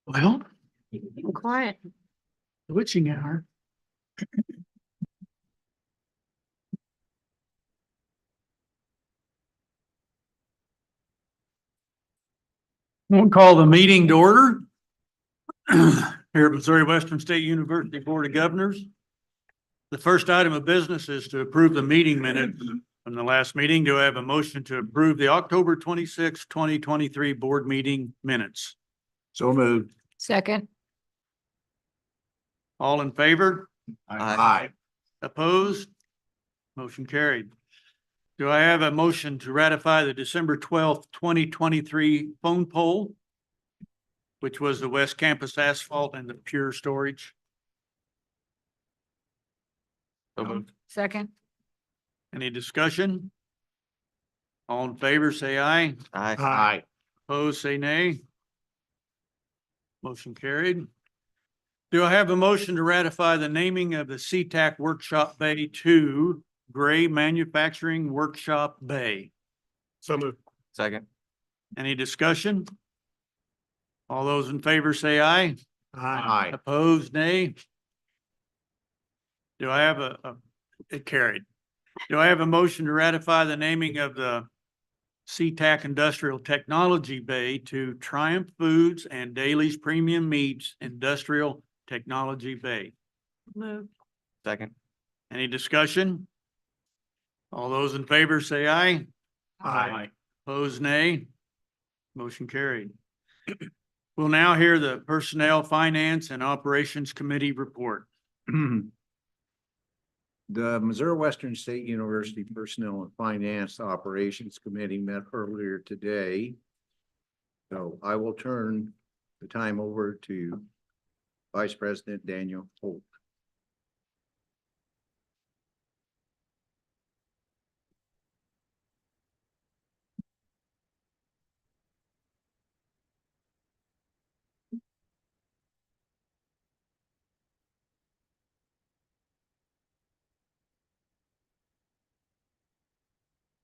Well, Quiet. witching hour. We'll call the meeting to order here at Missouri Western State University Board of Governors. The first item of business is to approve the meeting minutes from the last meeting. Do I have a motion to approve the October 26, 2023 board meeting minutes? So moved. Second. All in favor? Aye. Opposed? Motion carried. Do I have a motion to ratify the December 12th, 2023 phone poll, which was the West Campus asphalt and the pure storage? So moved. Second. Any discussion? All in favor, say aye. Aye. Opposed, say nay. Motion carried. Do I have a motion to ratify the naming of the SeaTac Workshop Bay to Gray Manufacturing Workshop Bay? So moved. Second. Any discussion? All those in favor say aye. Aye. Opposed, nay. Do I have it carried? Do I have a motion to ratify the naming of the SeaTac Industrial Technology Bay to Triumph Foods and Daly's Premium Meats Industrial Technology Bay? Move. Second. Any discussion? All those in favor say aye. Aye. Opposed, nay. Motion carried. We'll now hear the Personnel, Finance, and Operations Committee report. The Missouri Western State University Personnel and Finance Operations Committee met earlier today. So I will turn the time over to Vice President Daniel Holt.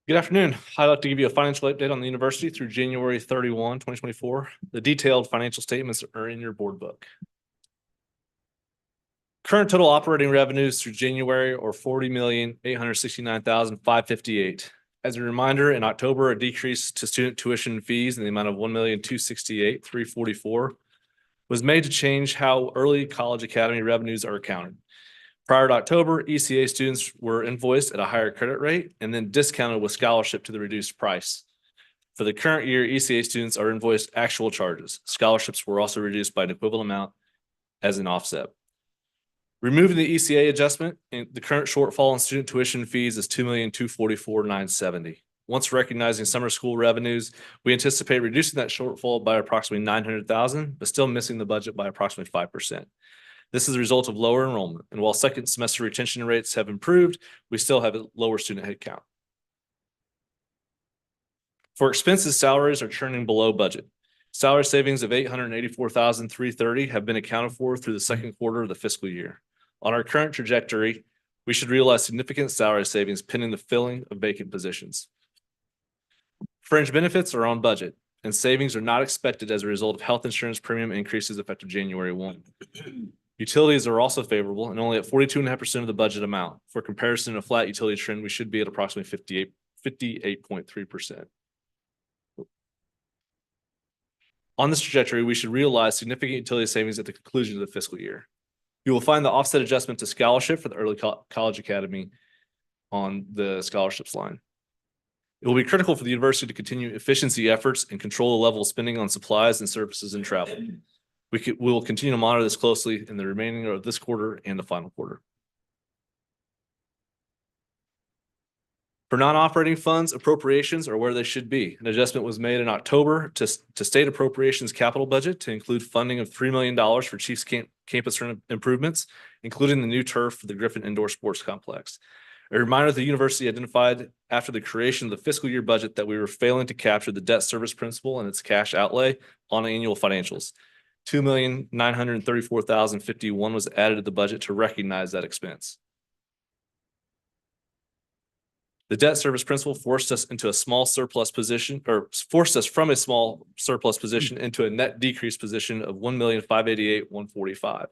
Good afternoon. I'd like to give you a financial update on the university through January 31, 2024. The detailed financial statements are in your board book. Current total operating revenues through January are $40,869,558. As a reminder, in October, a decrease to student tuition fees in the amount of $1,268,344 was made to change how early college academy revenues are accounted. Prior to October, ECA students were invoiced at a higher credit rate and then discounted with scholarship to the reduced price. For the current year, ECA students are invoiced actual charges. Scholarships were also reduced by an equivalent amount as an offset. Removing the ECA adjustment, the current shortfall in student tuition fees is $2,244,970. Once recognizing summer school revenues, we anticipate reducing that shortfall by approximately $900,000, but still missing the budget by approximately 5%. This is a result of lower enrollment, and while second semester retention rates have improved, we still have a lower student headcount. For expenses, salaries are trending below budget. Salary savings of $884,330 have been accounted for through the second quarter of the fiscal year. On our current trajectory, we should realize significant salary savings pending the filling of vacant positions. Fringe benefits are on budget, and savings are not expected as a result of health insurance premium increases effective January 1. Utilities are also favorable and only at 42.5% of the budget amount. For comparison, a flat utility trend, we should be at approximately 58.3%. On this trajectory, we should realize significant utility savings at the conclusion of the fiscal year. You will find the offset adjustment to scholarship for the early college academy on the scholarships line. It will be critical for the university to continue efficiency efforts and control the level of spending on supplies and services and travel. We will continue to monitor this closely in the remaining of this quarter and the final quarter. For non-operating funds, appropriations are where they should be. An adjustment was made in October to state appropriations capital budget to include funding of $3 million for Chiefs campus improvements, including the new turf for the Griffin Indoor Sports Complex. A reminder that the university identified after the creation of the fiscal year budget that we were failing to capture the debt service principal and its cash outlay on annual financials. $2,934,051 was added to the budget to recognize that expense. The debt service principal forced us into a small surplus position, or forced us from a small surplus position into a net decrease position of 1,588,145.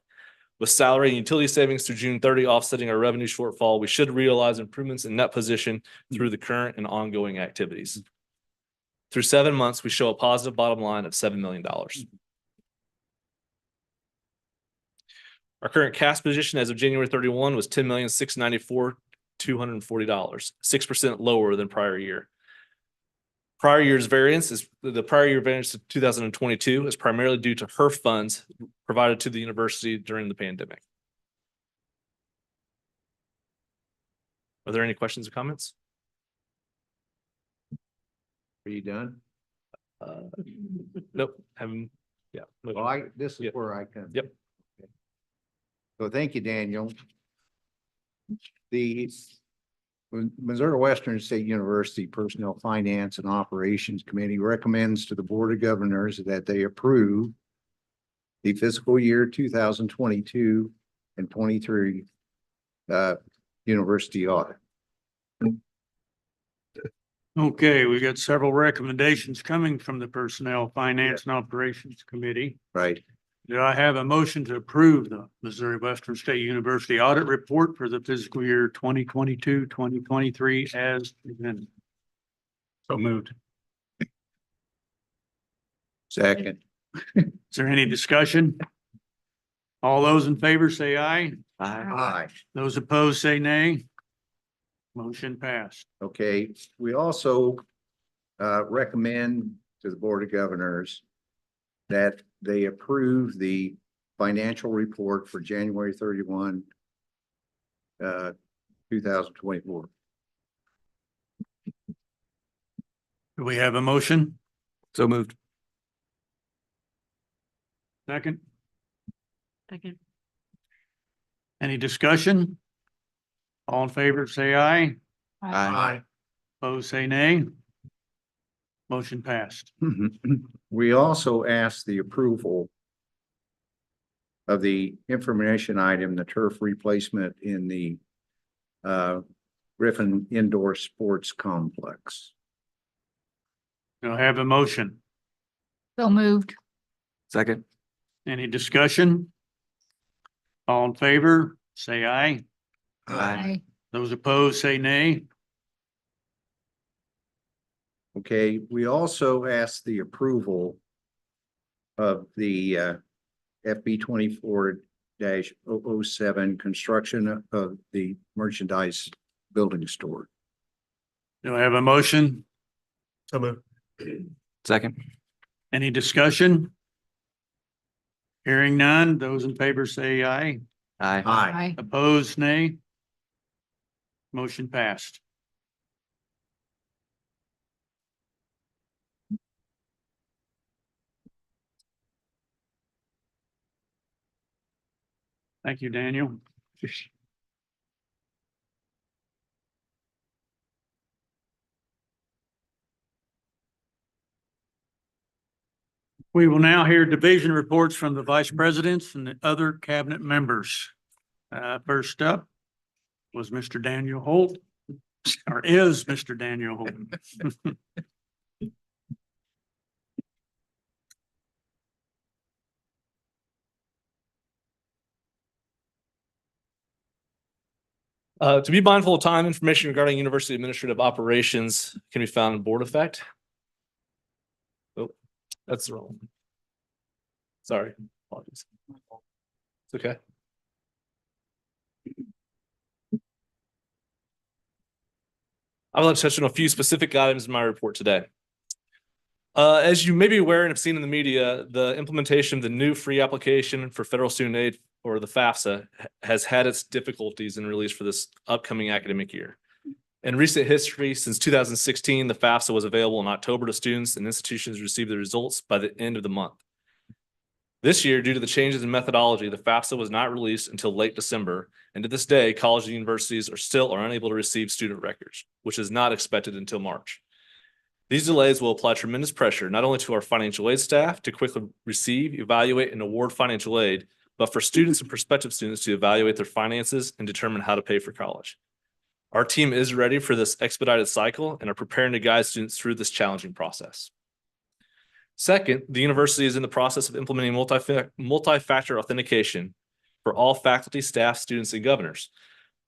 With salary and utility savings through June 30 offsetting our revenue shortfall, we should realize improvements in net position through the current and ongoing activities. Through 7 months, we show a positive bottom line of $7 million. Our current cash position as of January 31 was $10,694,240, 6% lower than prior year. Prior year's variance is the prior year variance of 2022 is primarily due to HERF funds provided to the university during the pandemic. Are there any questions or comments? Are you done? Nope. Haven't. Yeah. Well, this is Yep. where I come. Yep. So thank you, Daniel. The Missouri Western State University Personnel Finance and Operations Committee recommends to the Board of Governors that they approve the fiscal year 2022 and 23 university audit. Okay, we got several recommendations coming from the Personnel Finance and Operations Committee. Right. Do I have a motion to approve the Missouri Western State University Audit Report for the fiscal year 2022, 2023 as presented? So moved. Second. Is there any discussion? All those in favor say aye. Aye. Those opposed say nay. Motion passed. Okay, we also recommend to the Board of Governors that they approve the financial report for January 31, 2024. Do we have a motion? So moved. Second? Second. Any discussion? All in favor, say aye. Aye. Opposed, say nay. Motion passed. We also ask the approval of the information item, the turf replacement in the Griffin Indoor Sports Complex. Do I have a motion? So moved. Second. Any discussion? All in favor, say aye. Aye. Those opposed, say nay. Okay, we also ask the approval of the FB 24-007 construction of the merchandise building store. Do I have a motion? So moved. Second. Any discussion? Hearing none, those in favor say aye. Aye. Aye. Opposed, nay. Motion passed. Thank you, Daniel. We will now hear division reports from the vice presidents and the other cabinet members. First up was Mr. Daniel Holt, or is Mr. Daniel Holt. To be mindful of time, information regarding university administrative operations can be found in board effect. Oh, that's the wrong one. Sorry, apologies. It's okay. I would like to touch on a few specific items in my report today. As you may be aware and have seen in the media, the implementation of the new free application for federal student aid, or the FAFSA, has had its difficulties in release for this upcoming academic year. In recent history, since 2016, the FAFSA was available in October to students, and institutions received the results by the end of the month. This year, due to the changes in methodology, the FAFSA was not released until late December, and to this day, colleges and universities are unable to receive student records, which is not expected until March. These delays will apply tremendous pressure not only to our financial aid staff to quickly receive, evaluate, and award financial aid, but for students and prospective students to evaluate their finances and determine how to pay for college. Our team is ready for this expedited cycle and are preparing to guide students through this challenging process. Second, the university is in the process of implementing multi-factor authentication for all faculty, staff, students, and governors.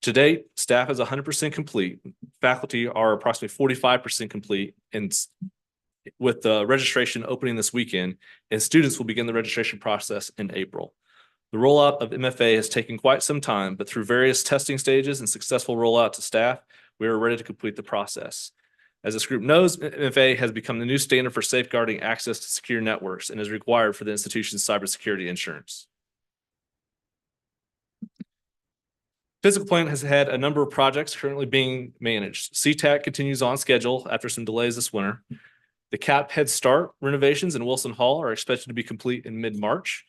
To date, staff is 100% complete. Faculty are approximately 45% complete, and with the registration opening this weekend, and students will begin the registration process in April. The rollout of MFA has taken quite some time, but through various testing stages and successful rollout to staff, we are ready to complete the process. As this group knows, MFA has become the new standard for safeguarding access to secure networks and is required for the institution's cybersecurity insurance. Physical plant has had a number of projects currently being managed. CTAC continues on schedule after some delays this winter. The CAP Head Start renovations in Wilson Hall are expected to be complete in mid-March.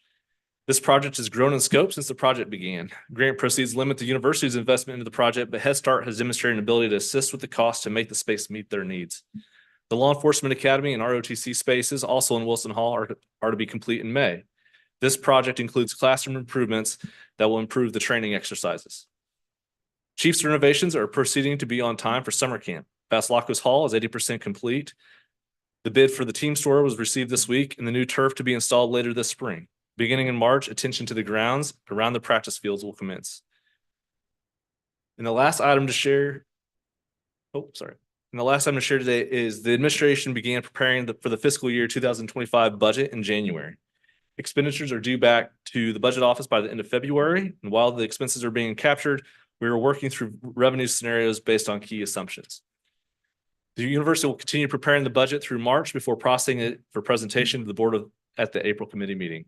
This project has grown in scope since the project began. Grant proceeds limit the university's investment into the project, but Head Start has demonstrated an ability to assist with the cost to make the space meet their needs. The Law Enforcement Academy and ROTC spaces, also in Wilson Hall, are to be complete in May. This project includes classroom improvements that will improve the training exercises. Chiefs renovations are proceeding to be on time for summer camp. Vasilakos Hall is 80% complete. The bid for the team store was received this week and the new turf to be installed later this spring. Beginning in March, attention to the grounds around the practice fields will commence. And the last item to share, today is the administration began preparing for the fiscal year 2025 budget in January. Expenditures are due back to the budget office by the end of February. And while the expenses are being captured, we are working through revenue scenarios based on key assumptions. The university will continue preparing the budget through March before processing it for presentation to the board at the April committee meeting.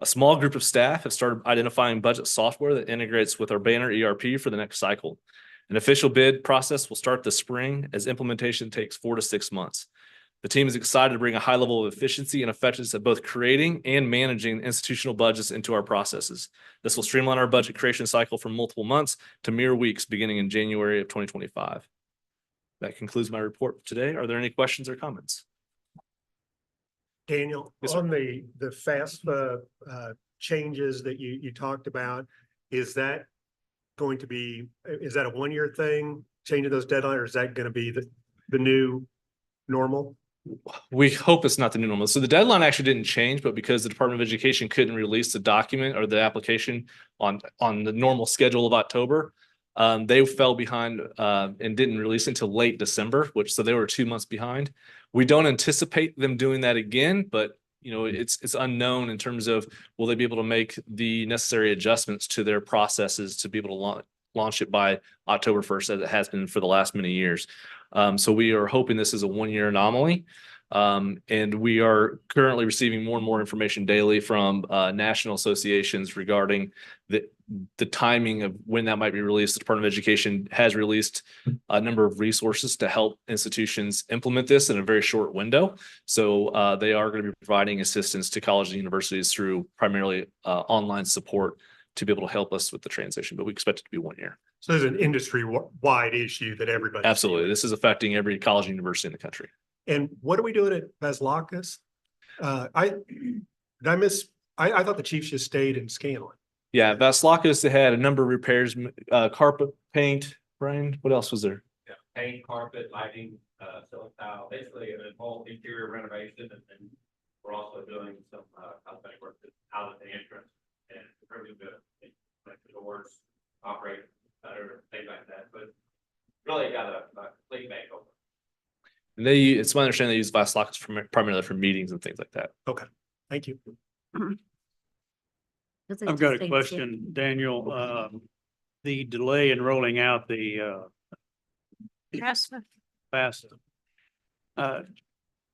A small group of staff have started identifying budget software that integrates with our Banner ERP for the next cycle. An official bid process will start this spring as implementation takes 4 to 6 months. The team is excited to bring a high level of efficiency and effectiveness at both creating and managing institutional budgets into our processes. This will streamline our budget creation cycle from multiple months to mere weeks beginning in January of 2025. That concludes my report today. Are there any questions or comments? Daniel, Yes, sir. on the FAFSA changes that you talked about, is that going to be, is that a 1-year thing, changing those deadlines, or is that going to be the new normal? We hope it's not the new normal. So the deadline actually didn't change, but because the Department of Education couldn't release the document or the application on the normal schedule of October, they fell behind and didn't release until late December, so they were 2 months behind. We don't anticipate them doing that again, but it's unknown in terms of will they be able to make the necessary adjustments to their processes to be able to launch it by October 1st, as it has been for the last many years. So we are hoping this is a 1-year anomaly. And we are currently receiving more and more information daily from national associations regarding the timing of when that might be released. The Department of Education has released a number of resources to help institutions implement this in a very short window. So they are going to be providing assistance to colleges and universities through primarily online support to be able to help us with the transition, but we expect it to be 1 year. So there's an industry-wide issue that everybody. Absolutely. This is affecting every college and university in the country. And what are we doing at Vasilakos? I thought the Chiefs just stayed in Scanlon. Yeah, Vasilakos, they had a number of repairs, carpet, paint, Brian, what else was there? Yeah, paint, carpet, lighting, ceiling tile, basically a whole interior renovation, and then we're also doing some cosmetic work out at the entrance and improving the doors, operate better, things like that. But really got a complete makeover. And it's my understanding they use Vasilakos primarily for meetings and things like that. Okay, thank you. I've got a question, Daniel. The delay in rolling out the FAFSA.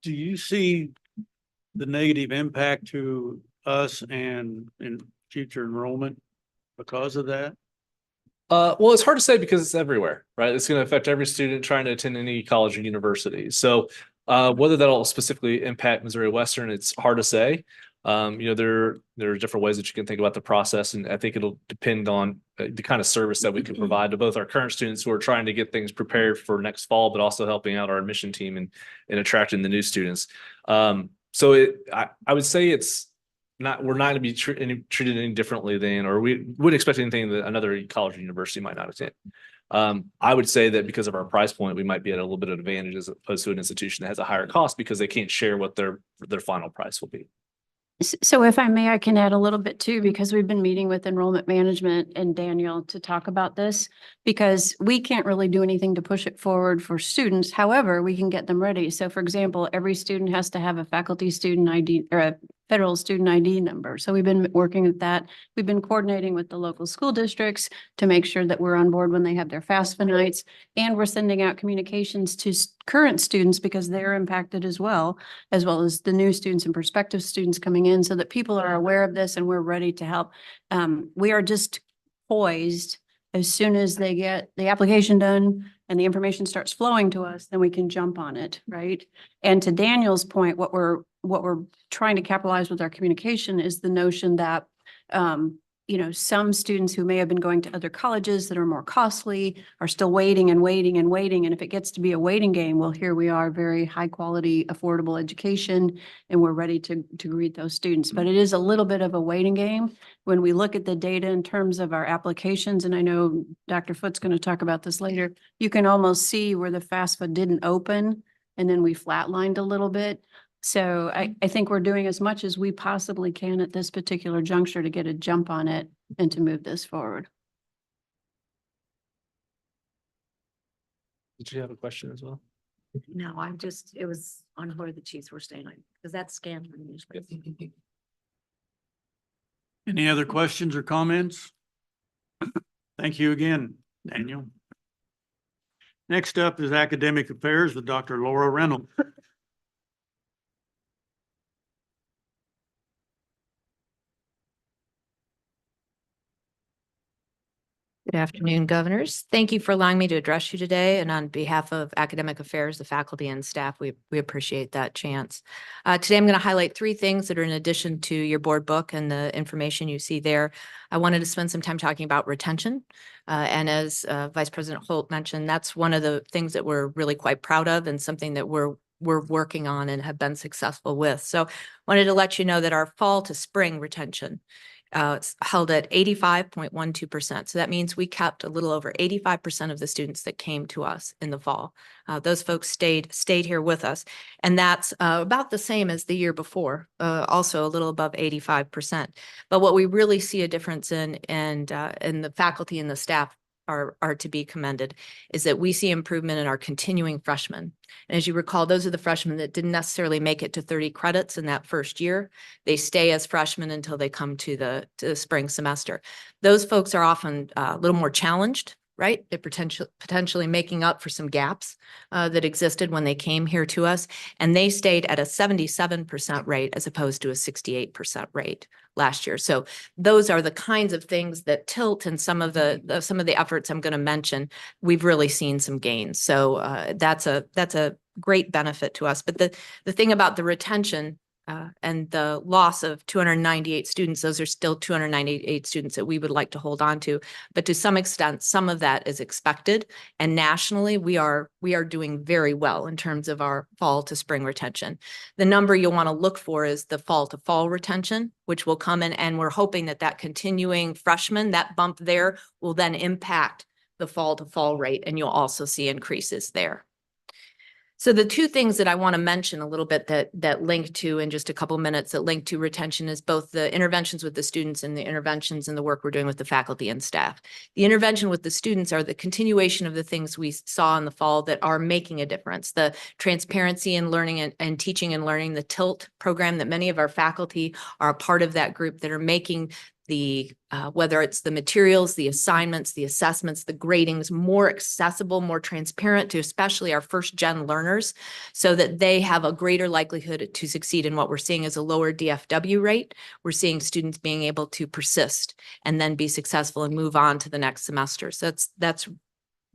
Do you see the negative impact to us and in future enrollment because of that? Well, it's hard to say because it's everywhere, right? It's going to affect every student trying to attend any college or university. So whether that'll specifically impact Missouri Western, it's hard to say. There are different ways that you can think about the process, and I think it'll depend on the kind of service that we can provide to both our current students who are trying to get things prepared for next fall, but also helping out our admission team and attracting the new students. So I would say we're not going to be treated any differently than, or we wouldn't expect anything that another college or university might not attend. I would say that because of our price point, we might be at a little bit of advantage as opposed to an institution that has a higher cost because they can't share what their final price will be. So if I may, I can add a little bit too, because we've been meeting with enrollment management and Daniel to talk about this, because we can't really do anything to push it forward for students. However, we can get them ready. So for example, every student has to have a faculty student ID or a federal student ID number. So we've been working with that. We've been coordinating with the local school districts to make sure that we're on board when they have their FAFSA nights. And we're sending out communications to current students because they're impacted as well as the new students and prospective students coming in so that people are aware of this and we're ready to help. We are just poised as soon as they get the application done and the information starts flowing to us, then we can jump on it, right? And to Daniel's point, what we're trying to capitalize with our communication is the notion that, some students who may have been going to other colleges that are more costly are still waiting and waiting and waiting. And if it gets to be a waiting game, well, here we are, very high quality, affordable education, and we're ready to greet those students. But it is a little bit of a waiting game. When we look at the data in terms of our applications, and I know Dr. Foot's going to talk about this later, you can almost see where the FAFSA didn't open and then we flatlined a little bit. So I think we're doing as much as we possibly can at this particular juncture to get a jump on it and to move this forward. Did you have a question as well? No, it was on where the chiefs were staying on, because that's scanned. Any other questions or comments? Thank you again, Daniel. Next up is Academic Affairs with Dr. Laura Reynolds. Good afternoon, governors. Thank you for allowing me to address you today. And on behalf of Academic Affairs, the faculty and staff, we appreciate that chance. Today, I'm going to highlight 3 things that are in addition to your board book and the information you see there. I wanted to spend some time talking about retention. And as Vice President Holt mentioned, that's one of the things that we're really quite proud of and something that we're working on and have been successful with. So I wanted to let you know that our fall to spring retention it's held at 85.12%. So that means we kept a little over 85% of the students that came to us in the fall. Those folks stayed here with us. And that's about the same as the year before, also a little above 85%. But what we really see a difference in, and the faculty and the staff are to be commended, is that we see improvement in our continuing freshmen. And as you recall, those are the freshmen that didn't necessarily make it to 30 credits in that first year. They stay as freshmen until they come to the spring semester. Those folks are often a little more challenged, right? They're potentially making up for some gaps that existed when they came here to us. And they stayed at a 77% rate as opposed to a 68% rate last year. So those are the kinds of things that tilt, and some of the efforts I'm going to mention, we've really seen some gains. So that's a great benefit to us. But the thing about the retention and the loss of 298 students, those are still 298 students that we would like to hold on to. But to some extent, some of that is expected. And nationally, we are doing very well in terms of our fall to spring retention. The number you'll want to look for is the fall to fall retention, which will come in. And we're hoping that continuing freshman, that bump there will then impact the fall to fall rate. And you'll also see increases there. So the 2 things that I want to mention a little bit that link to, in just a couple of minutes, that link to retention is both the interventions with the students and the interventions in the work we're doing with the faculty and staff. The intervention with the students are the continuation of the things we saw in the fall that are making a difference. The transparency in learning and teaching and learning, the TILT program that many of our faculty are a part of that group that are making the whether it's the materials, the assignments, the assessments, the gradings, more accessible, more transparent to especially our first gen learners, so that they have a greater likelihood to succeed in what we're seeing as a lower DFW rate. We're seeing students being able to persist and then be successful and move on to the next semester. So that's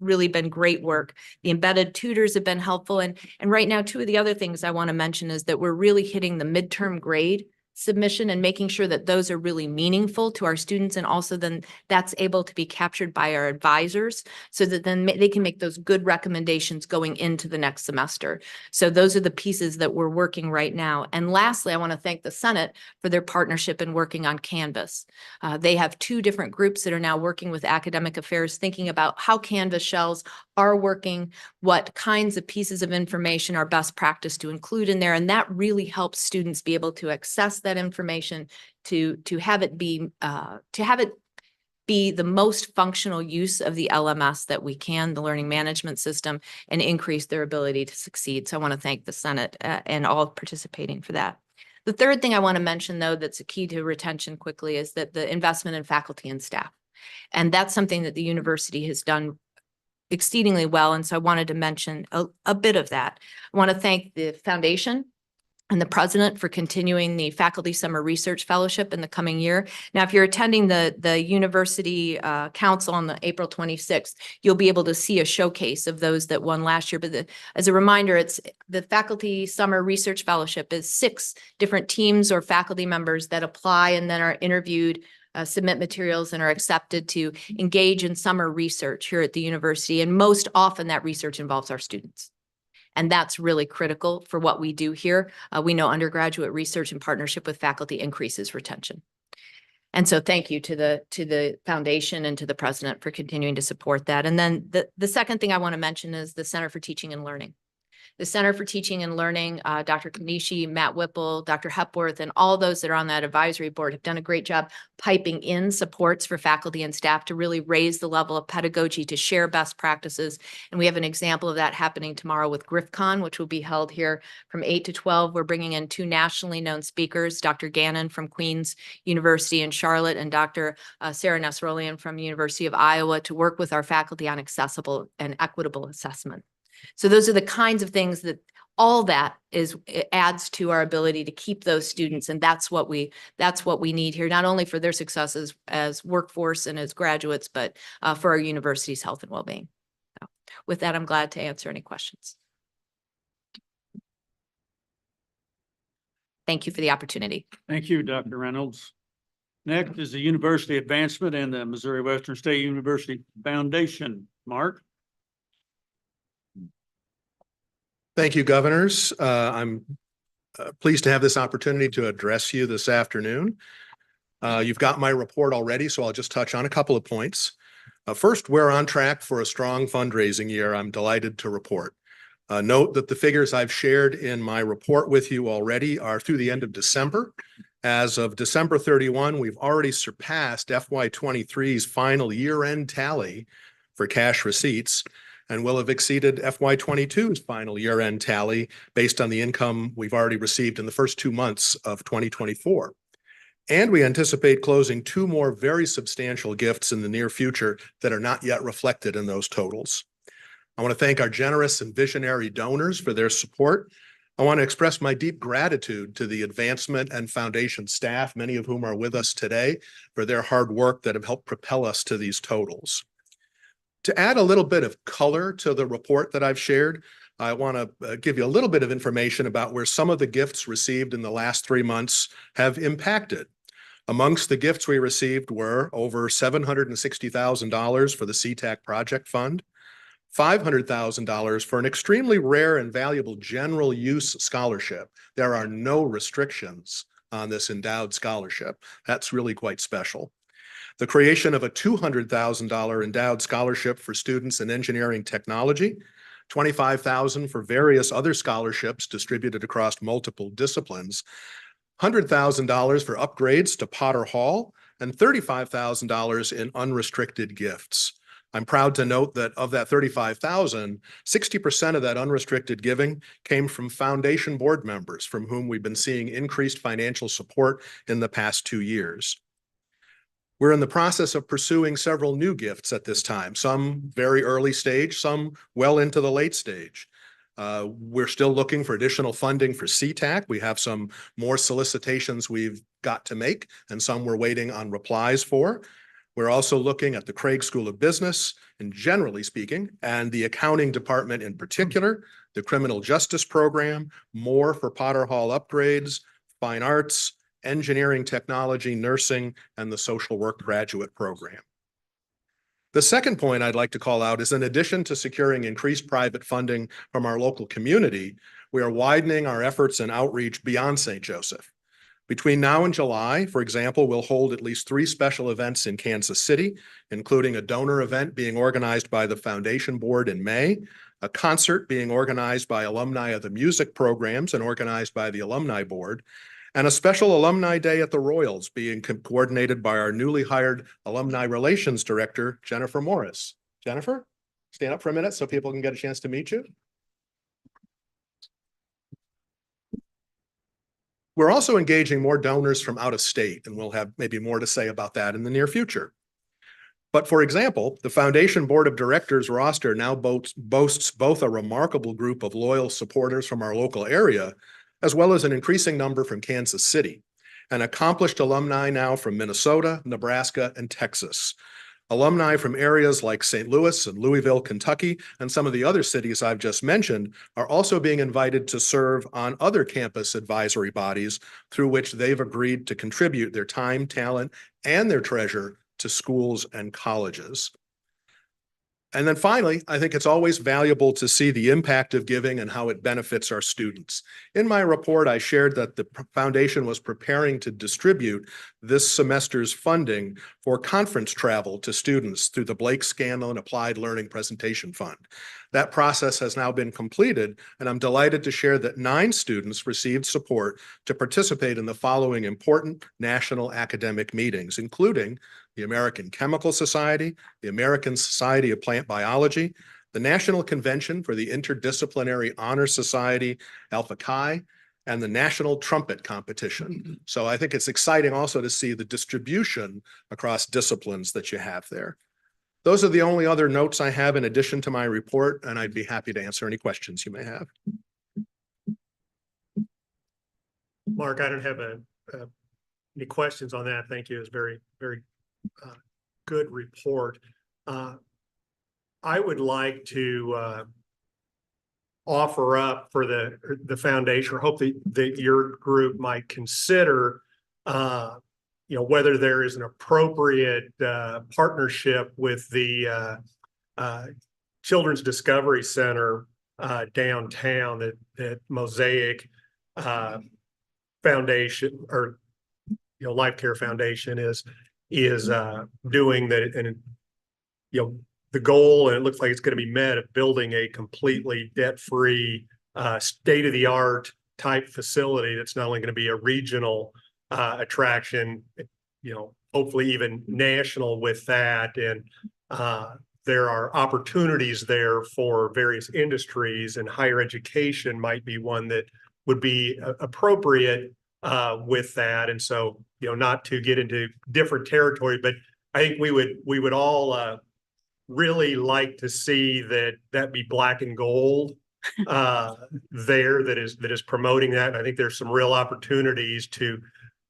really been great work. The embedded tutors have been helpful. And right now, 2 of the other things I want to mention is that we're really hitting the midterm grade submission and making sure that those are really meaningful to our students. And also then that's able to be captured by our advisors so that then they can make those good recommendations going into the next semester. So those are the pieces that we're working right now. And lastly, I want to thank the Senate for their partnership in working on Canvas. They have two different groups that are now working with academic affairs, thinking about how Canvas shells are working, what kinds of pieces of information are best practice to include in there. And that really helps students be able to access that information, to have it be the most functional use of the LMS that we can, the learning management system, and increase their ability to succeed. So I want to thank the Senate and all participating for that. The third thing I want to mention, though, that's a key to retention quickly is that the investment in faculty and staff. And that's something that the university has done exceedingly well. And so I wanted to mention a bit of that. I want to thank the foundation and the president for continuing the Faculty Summer Research Fellowship in the coming year. Now, if you're attending the University Council on the April 26th, you'll be able to see a showcase of those that won last year. But as a reminder, it's the Faculty Summer Research Fellowship is 6 different teams or faculty members that apply and then are interviewed, submit materials, and are accepted to engage in summer research here at the university. And most often that research involves our students. And that's really critical for what we do here. We know undergraduate research in partnership with faculty increases retention. And so thank you to the foundation and to the president for continuing to support that. And then the second thing I want to mention is the Center for Teaching and Learning. The Center for Teaching and Learning, Dr. Kanishi, Matt Whipple, Dr. Hepworth, and all those that are on that advisory board have done a great job piping in supports for faculty and staff to really raise the level of pedagogy, to share best practices. And we have an example of that happening tomorrow with GriffCon, which will be held here from 8 to 12. We're bringing in 2 nationally known speakers, Dr. Gannon from Queen's University in Charlotte and Dr. Sarah Nesrolian from University of Iowa to work with our faculty on accessible and equitable assessment. So those are the kinds of things that all that it adds to our ability to keep those students. And that's what we need here, not only for their successes as workforce and as graduates, but for our university's health and well-being. So with that, I'm glad to answer any questions. Thank you for the opportunity. Thank you, Dr. Reynolds. Next is the University Advancement and the Missouri Western State University Foundation. Mark? Thank you, governors. I'm pleased to have this opportunity to address you this afternoon. You've got my report already, so I'll just touch on a couple of points. First, we're on track for a strong fundraising year, I'm delighted to report. Note that the figures I've shared in my report with you already are through the end of December. As of December 31, we've already surpassed FY23's final year-end tally for cash receipts, and will have exceeded FY22's final year-end tally based on the income we've already received in the first 2 months of 2024. And we anticipate closing 2 more very substantial gifts in the near future that are not yet reflected in those totals. I want to thank our generous and visionary donors for their support. I want to express my deep gratitude to the advancement and foundation staff, many of whom are with us today, for their hard work that have helped propel us to these totals. To add a little bit of color to the report that I've shared, I want to give you a little bit of information about where some of the gifts received in the last 3 months have impacted. Amongst the gifts we received were over $760,000 for the CTAC Project Fund, $500,000 for an extremely rare and valuable general use scholarship. There are no restrictions on this endowed scholarship. That's really quite special. The creation of a $200,000 endowed scholarship for students in engineering technology, $25,000 for various other scholarships distributed across multiple disciplines, $100,000 for upgrades to Potter Hall, and $35,000 in unrestricted gifts. I'm proud to note that of that $35,000, 60% of that unrestricted giving came from foundation board members from whom we've been seeing increased financial support in the past 2 years. We're in the process of pursuing several new gifts at this time, some very early stage, some well into the late stage. We're still looking for additional funding for CTAC. We have some more solicitations we've got to make and some we're waiting on replies for. We're also looking at the Craig School of Business, and generally speaking, and the accounting department in particular, the criminal justice program, more for Potter Hall upgrades, fine arts, engineering, technology, nursing, and the social work graduate program. The second point I'd like to call out is in addition to securing increased private funding from our local community, we are widening our efforts and outreach beyond St. Joseph. Between now and July, for example, we'll hold at least 3 special events in Kansas City, including a donor event being organized by the Foundation Board in May, a concert being organized by alumni of the music programs and organized by the Alumni Board, and a special Alumni Day at the Royals being coordinated by our newly hired Alumni Relations Director, Jennifer Morris. Jennifer, stand up for a minute so people can get a chance to meet you. We're also engaging more donors from out of state, and we'll have maybe more to say about that in the near future. But for example, the Foundation Board of Directors roster now boasts both a remarkable group of loyal supporters from our local area, as well as an increasing number from Kansas City, and accomplished alumni now from Minnesota, Nebraska, and Texas. Alumni from areas like St. Louis and Louisville, Kentucky, and some of the other cities I've just mentioned are also being invited to serve on other campus advisory bodies through which they've agreed to contribute their time, talent, and their treasure to schools and colleges. And then finally, I think it's always valuable to see the impact of giving and how it benefits our students. In my report, I shared that the foundation was preparing to distribute this semester's funding for conference travel to students through the Blake Scanlon Applied Learning Presentation Fund. That process has now been completed, and I'm delighted to share that 9 students received support to participate in the following important national academic meetings, including the American Chemical Society, the American Society of Plant Biology, the National Convention for the Interdisciplinary Honor Society, Alpha Chi, and the National Trumpet Competition. So I think it's exciting also to see the distribution across disciplines that you have there. Those are the only other notes I have in addition to my report, and I'd be happy to answer any questions you may have. Mark, I don't have any questions on that. Thank you. It's very, very good report. I would like to offer up for the foundation, or hope that your group might consider whether there is an appropriate partnership with the Children's Discovery Center downtown that Mosaic Foundation, or Life Care Foundation is doing that. And the goal, and it looks like it's going to be met, of building a completely debt-free, state-of-the-art type facility that's not only going to be a regional attraction, hopefully even national with that. And there are opportunities there for various industries, and higher education might be one that would be appropriate with that. And so, not to get into different territory, but I think we would all really like to see that be black and gold there, that is promoting that. And I think there's some real opportunities to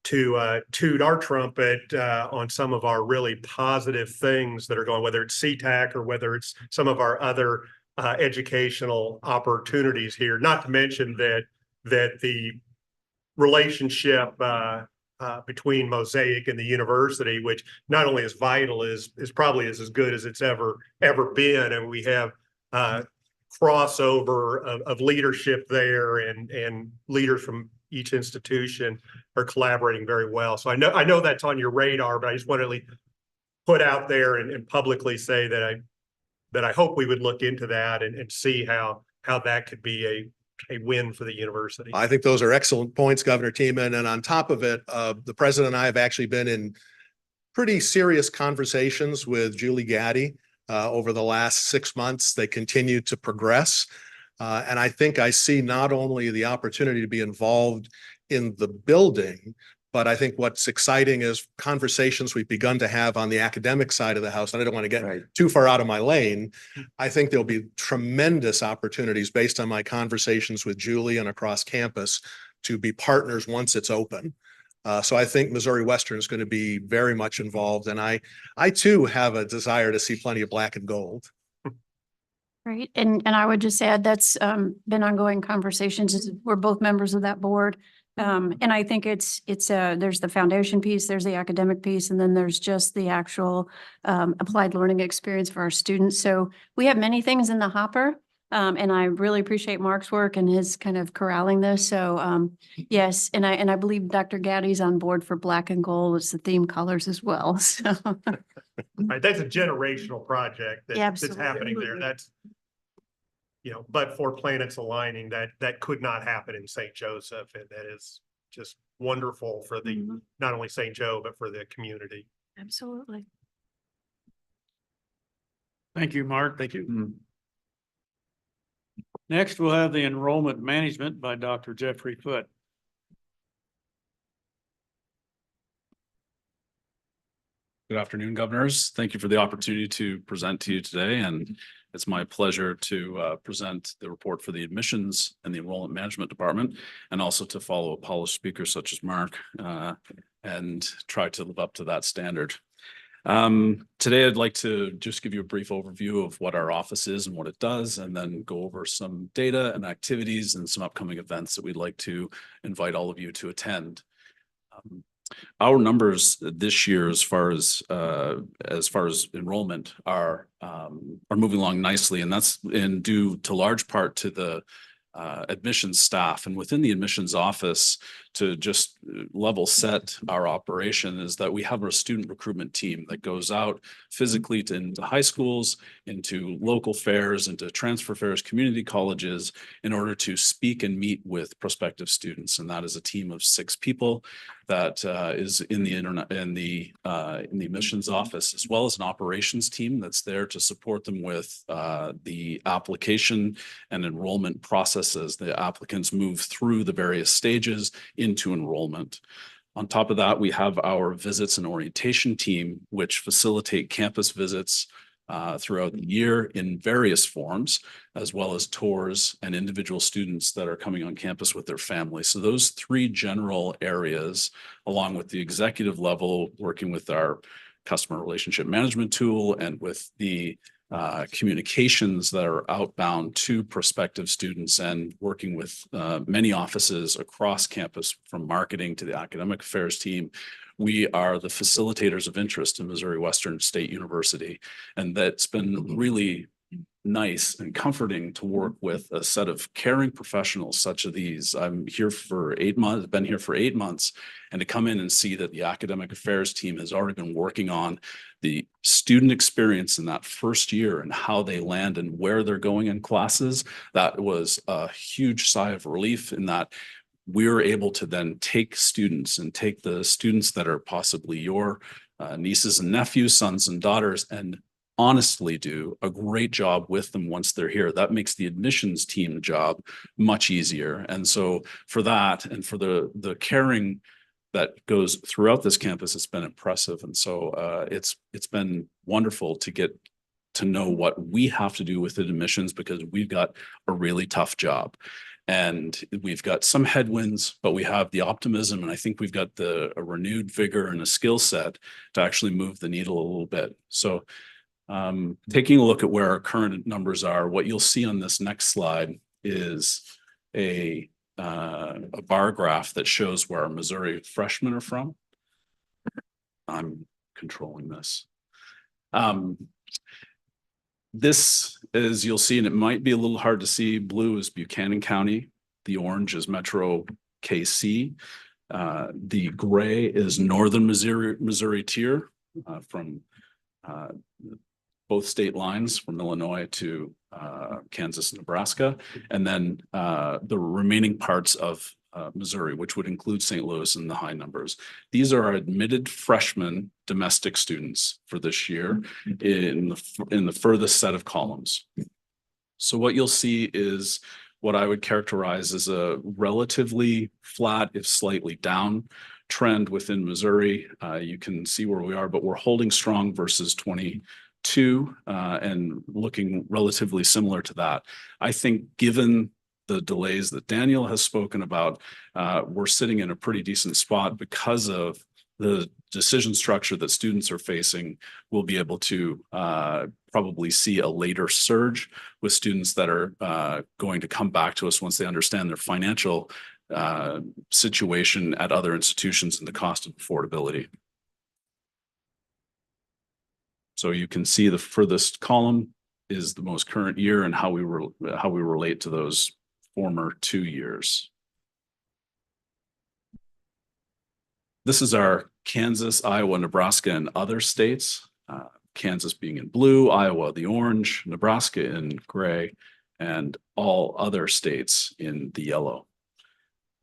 toot our trumpet on some of our really positive things that are going, whether it's CTAC or whether it's some of our other educational opportunities here. Not to mention that the relationship between Mosaic and the university, which not only is vital, is probably as good as it's ever been. And we have crossover of leadership there, and leaders from each institution are collaborating very well. So I know that's on your radar, but I just want to put out there and publicly say that I hope we would look into that and see how that could be a win for the university. I think those are excellent points, Governor Tiemann. And on top of it, the president and I have actually been in pretty serious conversations with Julie Gaddy over the last 6 months. They continue to progress. And I think I see not only the opportunity to be involved in the building, but I think what's exciting is conversations we've begun to have on the academic side of the house. And I don't want to get too far out of my lane. I think there'll be tremendous opportunities based on my conversations with Julie and across campus to be partners once it's open. So I think Missouri Western is going to be very much involved. And I too have a desire to see plenty of black and gold. Right. And I would just add that's been ongoing conversations. We're both members of that board. And I think there's the foundation piece, there's the academic piece, and then there's just the actual applied learning experience for our students. So we have many things in the hopper. And I really appreciate Mark's work and his kind of corralling this. So yes, and I believe Dr. Gaddy's on board for black and gold. It's the theme colors as well. So Right, that's a generational project that's happening there. Absolutely. That's, but for planets aligning, that could not happen in St. Joseph. And that is just wonderful for the, not only St. Joe, but for the community. Absolutely. Thank you, Mark. Thank you. Next, we'll have the enrollment management by Dr. Jeffrey Foote. Good afternoon, governors. Thank you for the opportunity to present to you today. And it's my pleasure to present the report for the admissions and the enrollment management department, and also to follow a polished speaker such as Mark and try to live up to that standard. Today, I'd like to just give you a brief overview of what our office is and what it does, and then go over some data and activities and some upcoming events that we'd like to invite all of you to attend. Our numbers this year, as far as enrollment, are moving along nicely, and that's due to large part to the admissions staff. And within the admissions office, to just level set our operation, is that we have a student recruitment team that goes out physically into high schools, into local fairs, into transfer fairs, community colleges, in order to speak and meet with prospective students. And that is a team of 6 people that is in the admissions office, as well as an operations team that's there to support them with the application and enrollment processes. The applicants move through the various stages into enrollment. On top of that, we have our visits and orientation team, which facilitate campus visits throughout the year in various forms, as well as tours and individual students that are coming on campus with their families. So those 3 general areas, along with the executive level, working with our customer relationship management tool and with the communications that are outbound to prospective students, and working with many offices across campus, from marketing to the academic affairs team. We are the facilitators of interest in Missouri Western State University, and that's been really nice and comforting to work with a set of caring professionals such as these. I'm here for 8 months, been here for 8 months, and to come in and see that the academic affairs team has already been working on the student experience in that first year and how they land and where they're going in classes, that was a huge sigh of relief, in that we're able to then take students that are possibly your nieces and nephews, sons and daughters, and honestly do a great job with them once they're here. That makes the admissions team job much easier. And so for that, and for the caring that goes throughout this campus, it's been impressive. And so it's been wonderful to get to know what we have to do with admissions, because we've got a really tough job. And we've got some headwinds, but we have the optimism, and I think we've got a renewed vigor and a skill set to actually move the needle a little bit. So taking a look at where our current numbers are, what you'll see on this next slide is a bar graph that shows where our Missouri freshmen are from. I'm controlling this. This, as you'll see, and it might be a little hard to see, blue is Buchanan County, the orange is Metro KC, the gray is Northern Missouri tier from both state lines, from Illinois to Kansas and Nebraska, and then the remaining parts of Missouri, which would include St. Louis in the high numbers. These are our admitted freshman domestic students for this year in the furthest set of columns. So what you'll see is what I would characterize as a relatively flat, if slightly down, trend within Missouri. You can see where we are, but we're holding strong versus 22 and looking relatively similar to that. I think, given the delays that Daniel has spoken about, we're sitting in a pretty decent spot because of the decision structure that students are facing. We'll be able to probably see a later surge with students that are going to come back to us once they understand their financial situation at other institutions and the cost of affordability. So you can see the furthest column is the most current year and how we relate to those former 2 years. This is our Kansas, Iowa, Nebraska, and other states. Kansas being in blue, Iowa the orange, Nebraska in gray, and all other states in the yellow.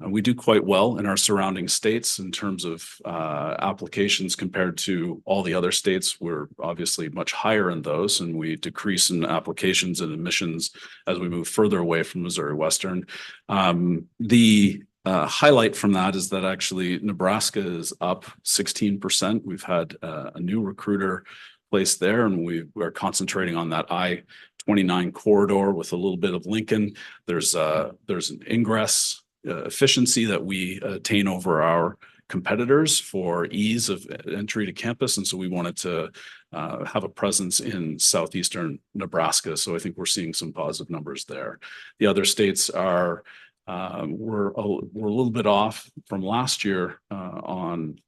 We do quite well in our surrounding states in terms of applications compared to all the other states. We're obviously much higher in those, and we decrease in applications and admissions as we move further away from Missouri Western. The highlight from that is that actually Nebraska is up 16%. We've had a new recruiter placed there, and we are concentrating on that I-29 corridor with a little bit of Lincoln. There's an ingress efficiency that we attain over our competitors for ease of entry to campus. And so we wanted to have a presence in southeastern Nebraska. So I think we're seeing some positive numbers there. The other states are, we're a little bit off from last year on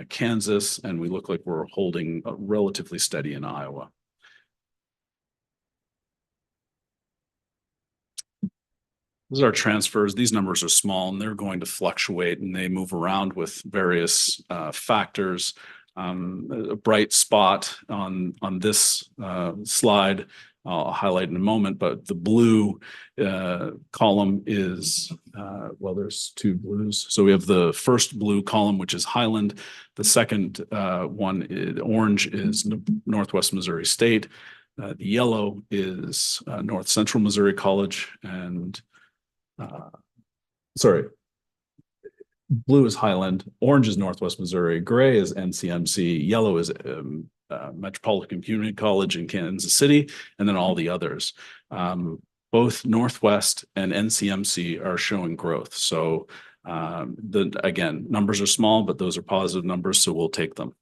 Kansas, and we look like we're holding relatively steady in Iowa. These are our transfers. These numbers are small and they're going to fluctuate and they move around with various factors. A bright spot on this slide I'll highlight in a moment, but the blue column is, well, there's two blues. So we have the first blue column, which is Highland. The second one, orange, is Northwest Missouri State. The yellow is North Central Missouri College, and sorry, blue is Highland, orange is Northwest Missouri, gray is NCMC, yellow is Metropolitan Community College in Kansas City, and then all the others. Both Northwest and NCMC are showing growth. So again, numbers are small, but those are positive numbers, so we'll take them.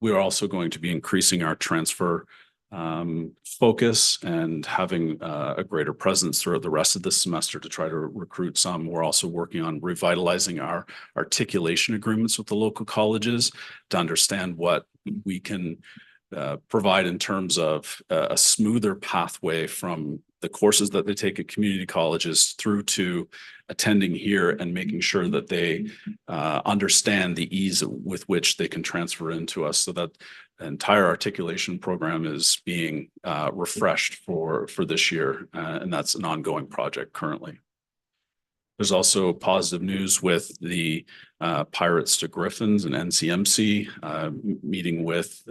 We are also going to be increasing our transfer focus and having a greater presence throughout the rest of this semester to try to recruit some. We're also working on revitalizing our articulation agreements with the local colleges to understand what we can provide in terms of a smoother pathway from the courses that they take at community colleges through to attending here and making sure that they understand the ease with which they can transfer into us, so that the entire articulation program is being refreshed for this year. And that's an ongoing project currently. There's also positive news with the Pirates to Griffins and NCMC meeting with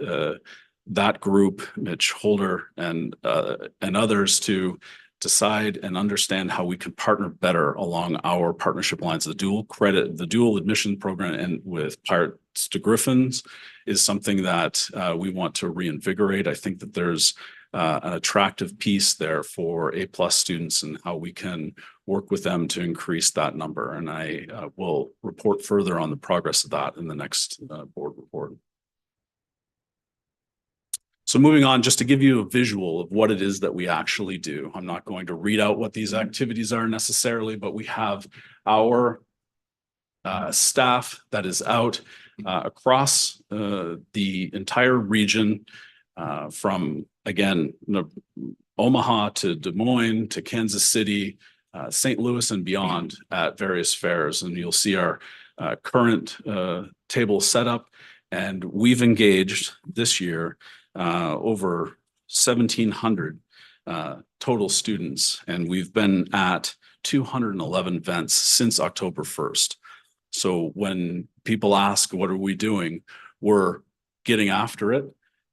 that group, Mitch Holder and others, to decide and understand how we can partner better along our partnership lines. The dual admission program and with Pirates to Griffins is something that we want to reinvigorate. I think that there's an attractive piece there for A+ students and how we can work with them to increase that number. And I will report further on the progress of that in the next board report. So moving on, just to give you a visual of what it is that we actually do. I'm not going to read out what these activities are necessarily, but we have our staff that is out across the entire region from, again, Omaha to Des Moines to Kansas City, St. Louis and beyond at various fairs. And you'll see our current table setup. And we've engaged this year over 1,700 total students, and we've been at 211 events since October 1st. So when people ask, what are we doing? We're getting after it,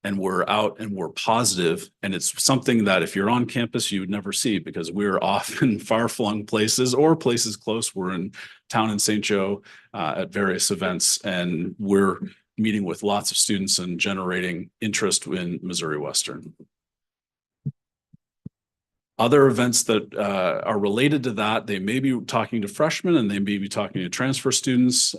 and we're out and we're positive. And it's something that if you're on campus, you would never see, because we're off in far-flung places or places close. We're in town in St. Joe at various events, and we're meeting with lots of students and generating interest in Missouri Western. Other events that are related to that, they may be talking to freshmen and they may be talking to transfer students.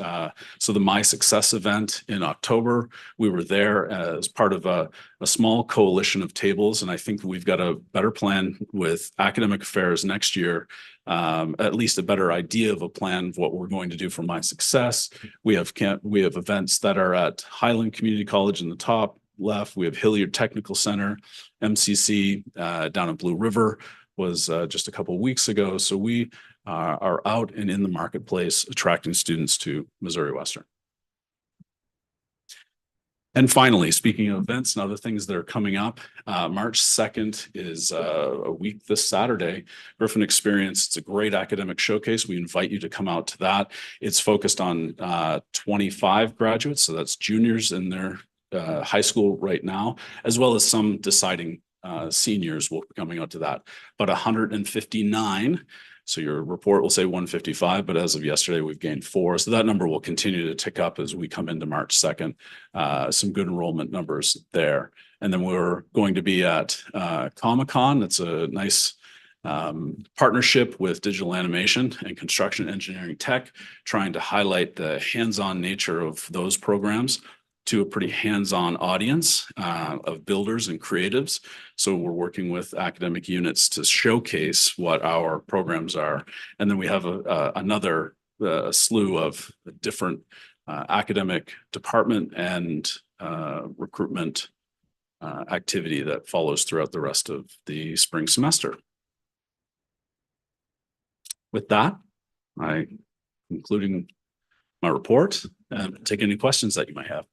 So the My Success event in October, we were there as part of a small coalition of tables. And I think we've got a better plan with academic affairs next year, at least a better idea of a plan of what we're going to do for My Success. We have events that are at Highland Community College in the top left. We have Hilliard Technical Center, MCC down in Blue River was just a couple of weeks ago. So we are out and in the marketplace attracting students to Missouri Western. And finally, speaking of events and other things that are coming up, March 2nd is a week this Saturday, Griffin Experience. It's a great academic showcase. We invite you to come out to that. It's focused on 25 graduates, so that's juniors in their high school right now, as well as some deciding seniors will be coming out to that. But 159, so your report will say 155, but as of yesterday, we've gained 4. So that number will continue to tick up as we come into March 2nd. Some good enrollment numbers there. And then we're going to be at Comic-Con. That's a nice partnership with digital animation and construction engineering tech, trying to highlight the hands-on nature of those programs to a pretty hands-on audience of builders and creatives. So we're working with academic units to showcase what our programs are. And then we have another slew of different academic department and recruitment activity that follows throughout the rest of the spring semester. With that, I'm concluding my report and take any questions that you might have.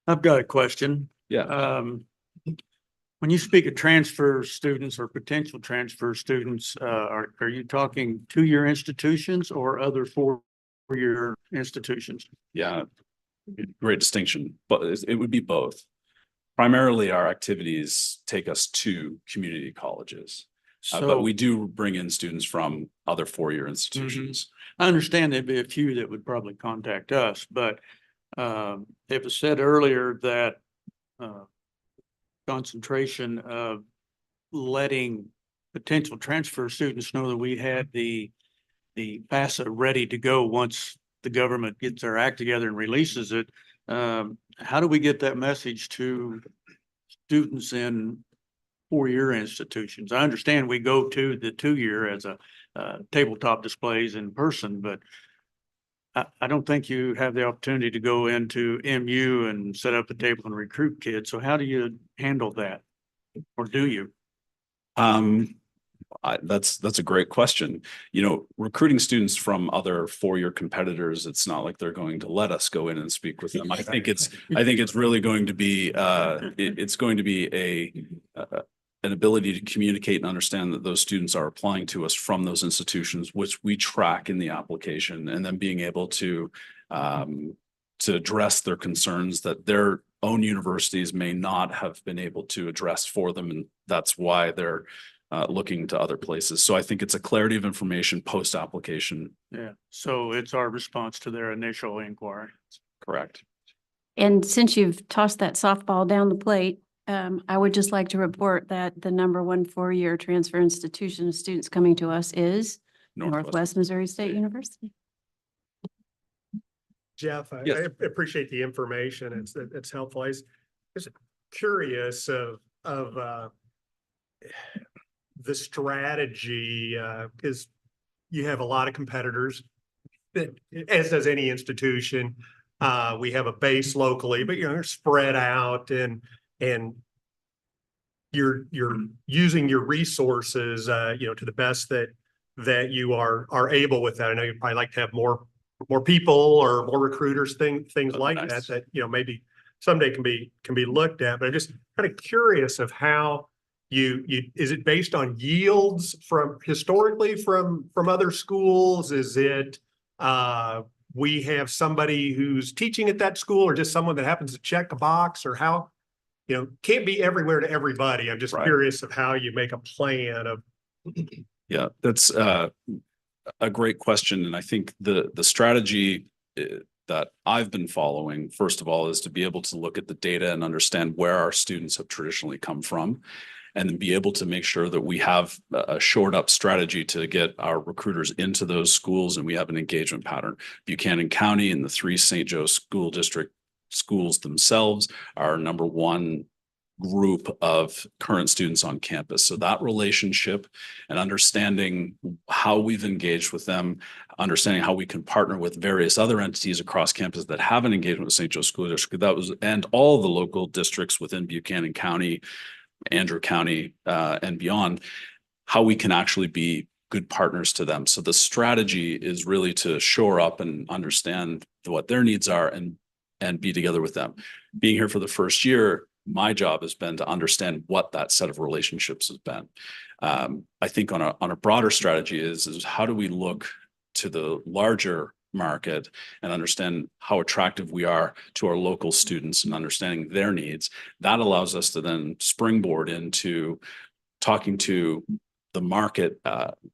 I've got a question. Yeah. When you speak of transfer students or potential transfer students, are you talking 2-year institutions or other 4-year institutions? Yeah, great distinction, but it would be both. Primarily, our activities take us to community colleges, but we do bring in students from other 4-year institutions. I understand there'd be a few that would probably contact us, but it was said earlier that concentration of letting potential transfer students know that we had the FAFSA ready to go once the government gets their act together and releases it. How do we get that message to students in 4-year institutions? I understand we go to the 2-year as a tabletop displays in person, but I don't think you have the opportunity to go into MU and set up a table and recruit kids. So how do you handle that? Or do you? That's a great question. You know, recruiting students from other 4-year competitors, it's not like they're going to let us go in and speak with them. I think it's really going to be it's going to be an ability to communicate and understand that those students are applying to us from those institutions, which we track in the application, and then being able to address their concerns that their own universities may not have been able to address for them. And that's why they're looking to other places. So I think it's a clarity of information post-application. Yeah. So it's our response to their initial inquiry. Correct. And since you've tossed that softball down the plate, I would just like to report that the #1 4-year transfer institution of students coming to us is Northwest Missouri State University. Jeff, I Yes. appreciate the information. It's helpful. I was curious of the strategy, because you have a lot of competitors, as does any institution. We have a base locally, but they're spread out, and you're using your resources, to the best that you are able with that. I know you'd probably like to have more people or more recruiters, things like nice. that maybe someday can be looked at. But I'm just kind of curious of how you is it based on yields from historically from other schools? Is it we have somebody who's teaching at that school, or just someone that happens to check a box, or how? Can't be everywhere to everybody. I'm just curious of how you make a plan of. Yeah, that's a great question. And I think the strategy that I've been following, first of all, is to be able to look at the data and understand where our students have traditionally come from. and then be able to make sure that we have a shored up strategy to get our recruiters into those schools, and we have an engagement pattern. Buchanan County and the 3 St. Joe School District schools themselves are number one group of current students on campus. So that relationship and understanding how we've engaged with them, understanding how we can partner with various other entities across campus that have an engagement with St. Joe School District, and all the local districts within Buchanan County, Andrew County, and beyond, how we can actually be good partners to them. So the strategy is really to shore up and understand what their needs are and be together with them. Being here for the first year, my job has been to understand what that set of relationships has been. I think on a broader strategy is how do we look to the larger market and understand how attractive we are to our local students and understanding their needs. That allows us to then springboard into talking to the market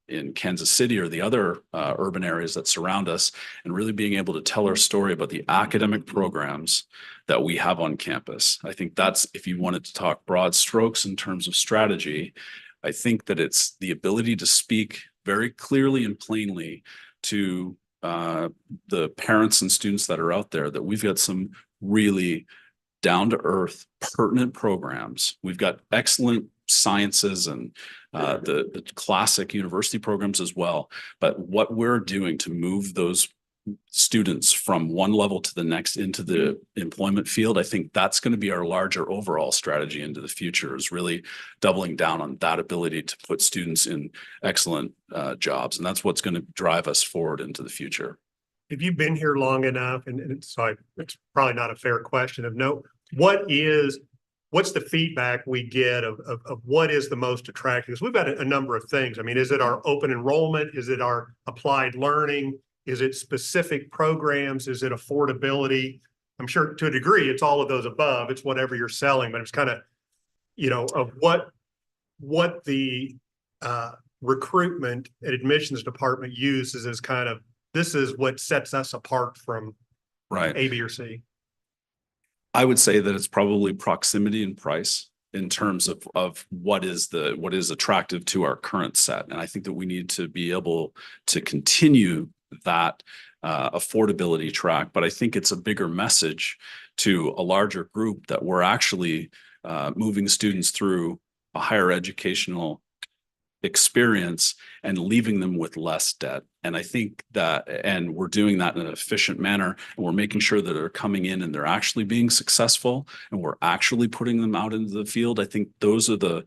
in Kansas City or the other urban areas that surround us, and really being able to tell our story about the academic programs that we have on campus. I think that's, if you wanted to talk broad strokes in terms of strategy, I think that it's the ability to speak very clearly and plainly to the parents and students that are out there that we've got some really down-to-earth, pertinent programs. We've got excellent sciences and the classic university programs as well. But what we're doing to move those students from one level to the next into the employment field, I think that's going to be our larger overall strategy into the future, is really doubling down on that ability to put students in excellent jobs. And that's what's going to drive us forward into the future. If you've been here long enough, and it's probably not a fair question of no, what's the feedback we get of what is the most attractive? Because we've got a number of things. I mean, is it our open enrollment? Is it our applied learning? Is it specific programs? Is it affordability? I'm sure to a degree, it's all of those above. It's whatever you're selling, but it's kind of, of what the recruitment and admissions department uses as kind of, this is what sets us apart from A, B, or C. I would say that it's probably proximity and price in terms of what is attractive to our current set. And I think that we need to be able to continue that affordability track. But I think it's a bigger message to a larger group that we're actually moving students through a higher educational experience and leaving them with less debt. And I think that, and we're doing that in an efficient manner, and we're making sure that they're coming in and they're actually being successful, and we're actually putting them out into the field. I think those are the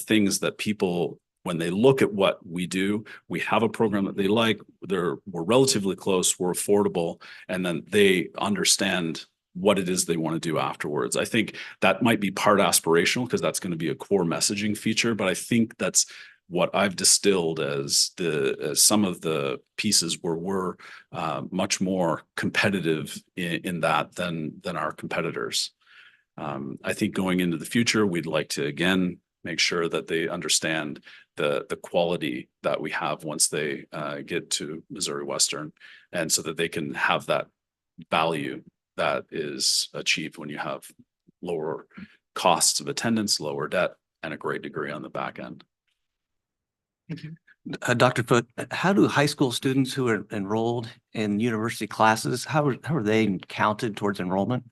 things that people, when they look at what we do, we have a program that they like, we're relatively close, we're affordable, and then they understand what it is they want to do afterwards. I think that might be part aspirational because that's going to be a core messaging feature, but I think that's what I've distilled as some of the pieces where we're much more competitive in that than our competitors. I think going into the future, we'd like to, again, make sure that they understand the quality that we have once they get to Missouri Western, and so that they can have that value that is achieved when you have lower costs of attendance, lower debt, and a great degree on the back end. Dr. Foote, how do high school students who are enrolled in university classes, how are they counted towards enrollment?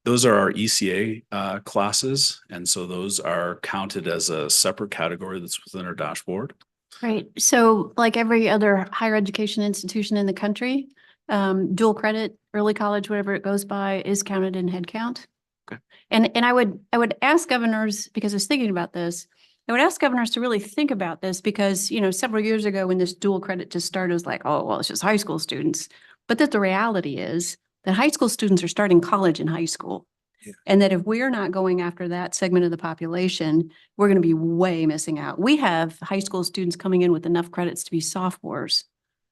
Those are our ECA classes. And so those are counted as a separate category that's within our dashboard. Right. So like every other higher education institution in the country, dual credit, early college, whatever it goes by, is counted in head count. Okay. And I would ask governors, because I was thinking about this, I would ask governors to really think about this because, several years ago when this dual credit just started, it was like, oh, well, it's just high school students. But that the reality is that high school students are starting college in high school. Yeah. And that if we're not going after that segment of the population, we're going to be way missing out. We have high school students coming in with enough credits to be sophomores.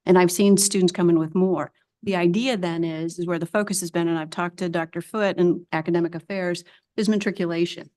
And I've seen students come in with more. The idea then is where the focus has been, and I've talked to Dr. Foote in academic affairs, is matriculation.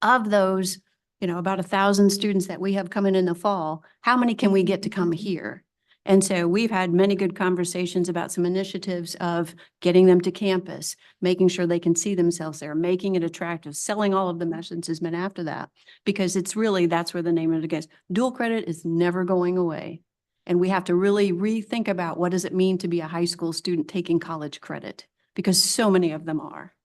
Of those, about 1,000 students that we have coming in the fall, how many can we get to come here? And so we've had many good conversations about some initiatives of getting them to campus, making sure they can see themselves there, making it attractive, selling all of the messages meant after that. Because it's really, that's where the name of it goes. Dual credit is never going away. And we have to really rethink about what does it mean to be a high school student taking college credit? Because so many of them are.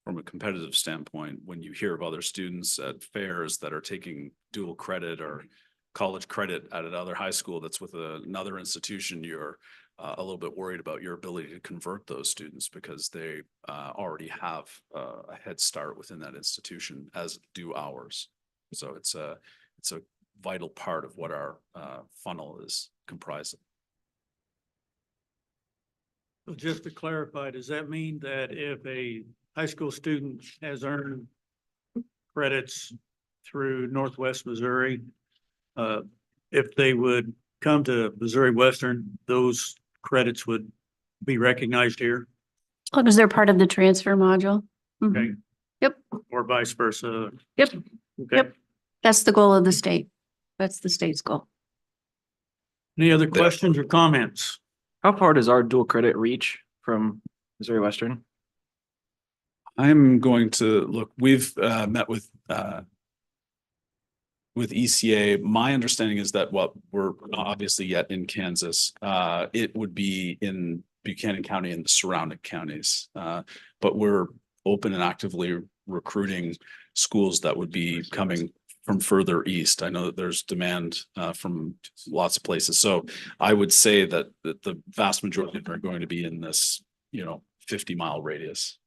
From a competitive standpoint, when you hear of other students at fairs that are taking dual credit or college credit at another high school that's with another institution, you're a little bit worried about your ability to convert those students because they already have a head start within that institution, as do ours. So it's a vital part of what our funnel is comprised of. So just to clarify, does that mean that if a high school student has earned credits through Northwest Missouri, if they would come to Missouri Western, those credits would be recognized here? As long as they're part of the transfer module. Mhm. Okay. Yep. Or vice versa? Yep. Okay. Yep. That's the goal of the state. That's the state's goal. Any other questions or comments? How far does our dual credit reach from Missouri Western? I'm going to look, we've met with ECA. My understanding is that what we're obviously yet in Kansas, it would be in Buchanan County and the surrounding counties. But we're open and actively recruiting schools that would be coming from further east. I know that there's demand from lots of places. So I would say that the vast majority of them are going to be in this, 50-mile radius.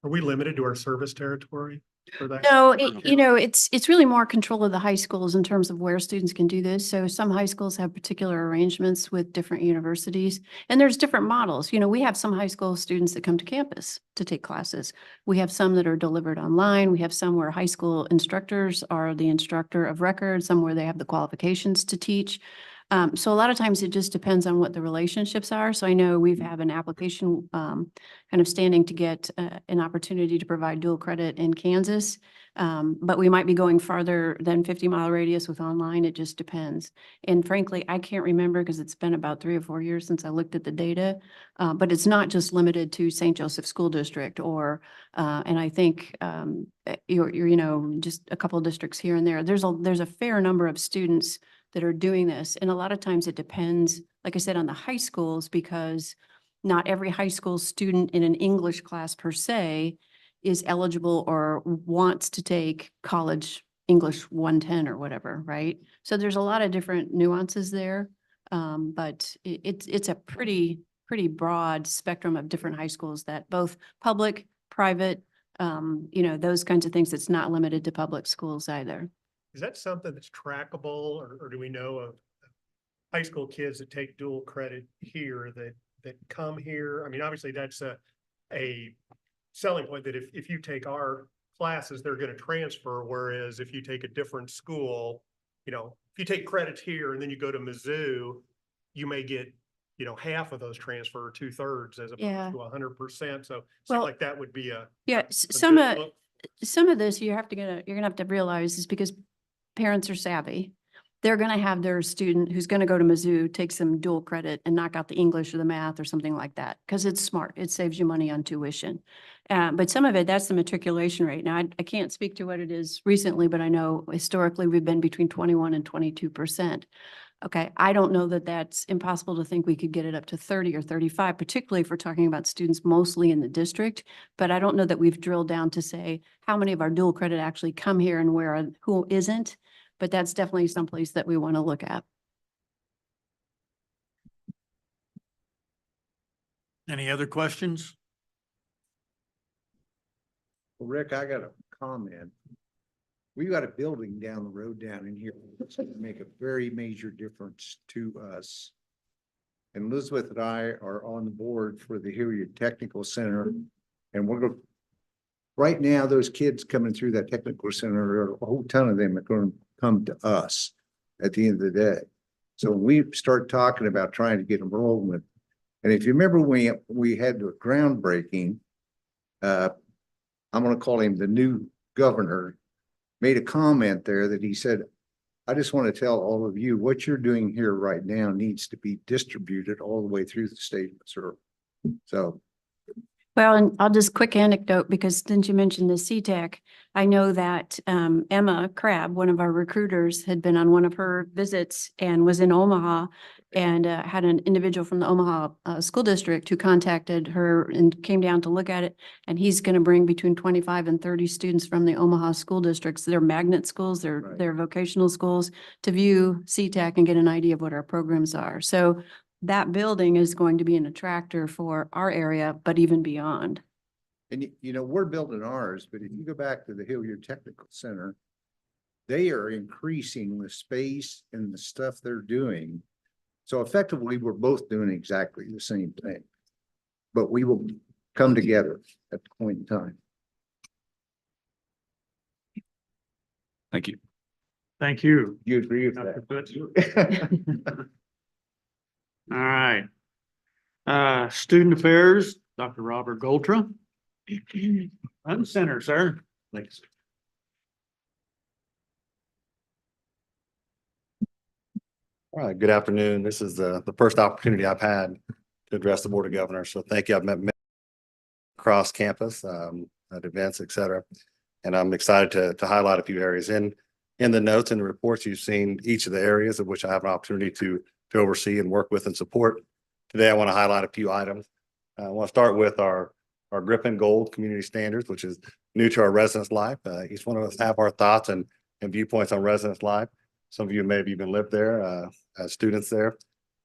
Are we limited to our service territory for that? No, it's really more control of the high schools in terms of where students can do this. So some high schools have particular arrangements with different universities, and there's different models. We have some high school students that come to campus to take classes. We have some that are delivered online. We have some where high school instructors are the instructor of record, some where they have the qualifications to teach. So a lot of times it just depends on what the relationships are. So I know we have an application kind of standing to get an opportunity to provide dual credit in Kansas. But we might be going farther than 50-mile radius with online. It just depends. And frankly, I can't remember because it's been about 3 or 4 years since I looked at the data. But it's not just limited to St. Joseph School District and I think you're just a couple of districts here and there. There's a fair number of students that are doing this. And a lot of times it depends, like I said, on the high schools, because not every high school student in an English class per se is eligible or wants to take college English 110 or whatever, right? So there's a lot of different nuances there. But it's a pretty broad spectrum of different high schools that both public, private, those kinds of things. It's not limited to public schools either. Is that something that's trackable, or do we know of high school kids that take dual credit here that come here? I mean, obviously that's a selling point that if you take our classes, they're going to transfer. Whereas if you take a different school, if you take credits here and then you go to Mizzou, you may get, half of those transfer, 2/3 as opposed to 100%. So it seems like that would be some of this you're gonna have to realize is because parents are savvy. They're going to have their student who's going to go to Mizzou take some dual credit and knock out the English or the math or something like that because it's smart. It saves you money on tuition. But some of it, that's the matriculation rate. Now, I can't speak to what it is recently, but I know historically we've been between 21 and 22%. Okay, I don't know that that's impossible to think we could get it up to 30 or 35, particularly if we're talking about students mostly in the district. But I don't know that we've drilled down to say how many of our dual credit actually come here and who isn't. But that's definitely someplace that we want to look at. Any other questions? Well, Rick, I got a comment. We've got a building down the road down in here. It's going to make a very major difference to us. And Elizabeth and I are on the board for the Hilliard Technical Center. And we're going right now, those kids coming through that technical center, a whole ton of them are going to come to us at the end of the day. So when we start talking about trying to get enrollment, and if you remember when we had the groundbreaking, I'm going to call him the new governor, made a comment there that he said, I just want to tell all of you, what you're doing here right now needs to be distributed all the way through the state of Missouri. So Well, and I'll just quick anecdote, because since you mentioned the CTEC, I know that Emma Crabb, one of our recruiters, had been on one of her visits and was in Omaha and had an individual from the Omaha School District who contacted her and came down to look at it. And he's going to bring between 25 and 30 students from the Omaha school districts, their magnet schools, Right. their vocational schools, to view CTEC and get an idea of what our programs are. So that building is going to be an attractor for our area, but even beyond. and you know, we're building ours, but if you go back to the Hilliard Technical Center, they are increasing the space and the stuff they're doing. So effectively, we're both doing exactly the same thing. But we will come together at the point in time. Thank you. Thank you. You agree with Dr. Foote. that? All right. Student Affairs, Dr. Robert Goltra. Front center, sir. Thanks. All right, good afternoon. This is the first opportunity I've had to address the Board of Governors. So thank you. I've met many across campus, at events, et cetera. And I'm excited to highlight a few areas. In the notes and the reports, you've seen each of the areas of which I have an opportunity to oversee and work with and support. Today, I want to highlight a few items. I want to start with our Griffin Gold Community Standards, which is new to our residence life. Each one of us have our thoughts and viewpoints on residence life. Some of you may have even lived there as students there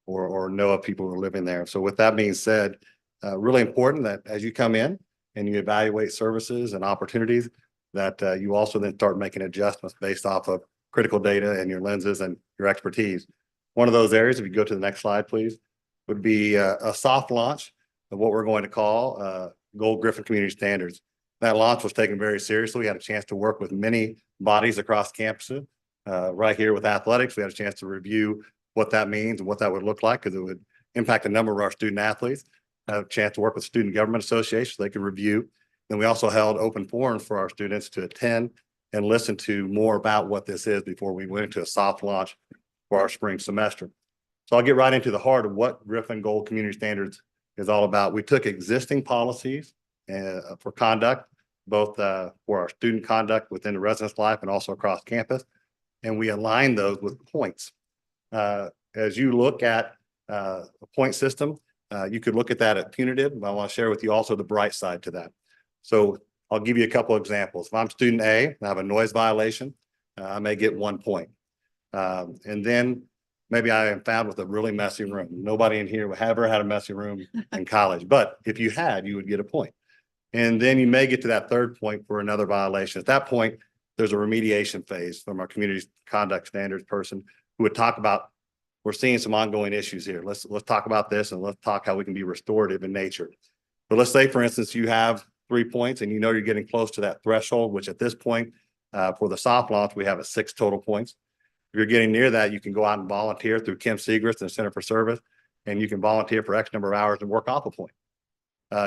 or know of people who are living there. So with that being said, really important that as you come in and you evaluate services and opportunities, that you also then start making adjustments based off of critical data and your lenses and your expertise. One of those areas, if you go to the next slide, please, would be a soft launch of what we're going to call Gold Griffin Community Standards. That launch was taken very seriously. We had a chance to work with many bodies across campuses. Right here with athletics, we had a chance to review what that means and what that would look like, because it would impact a number of our student athletes. Had a chance to work with Student Government Association so they could review. Then we also held open forums for our students to attend and listen to more about what this is before we went into a soft launch for our spring semester. So I'll get right into the heart of what Griffin Gold Community Standards is all about. We took existing policies for conduct, both for our student conduct within the residence life and also across campus, and we aligned those with points. As you look at a point system, you could look at that at punitive, but I want to share with you also the bright side to that. So I'll give you a couple of examples. If I'm student A and I have a noise violation, I may get 1 point. And then maybe I am found with a really messy room. Nobody in here have ever had a messy room in college, but if you had, you would get a point. And then you may get to that third point for another violation. At that point, there's a remediation phase from our community conduct standards person who would talk about, we're seeing some ongoing issues here. Let's talk about this and let's talk how we can be restorative in nature. But let's say, for instance, you have 3 points and you know you're getting close to that threshold, which at this point for the soft launch, we have 6 total points. If you're getting near that, you can go out and volunteer through Kim Segrist and Center for Service, and you can volunteer for X number of hours and work off a point.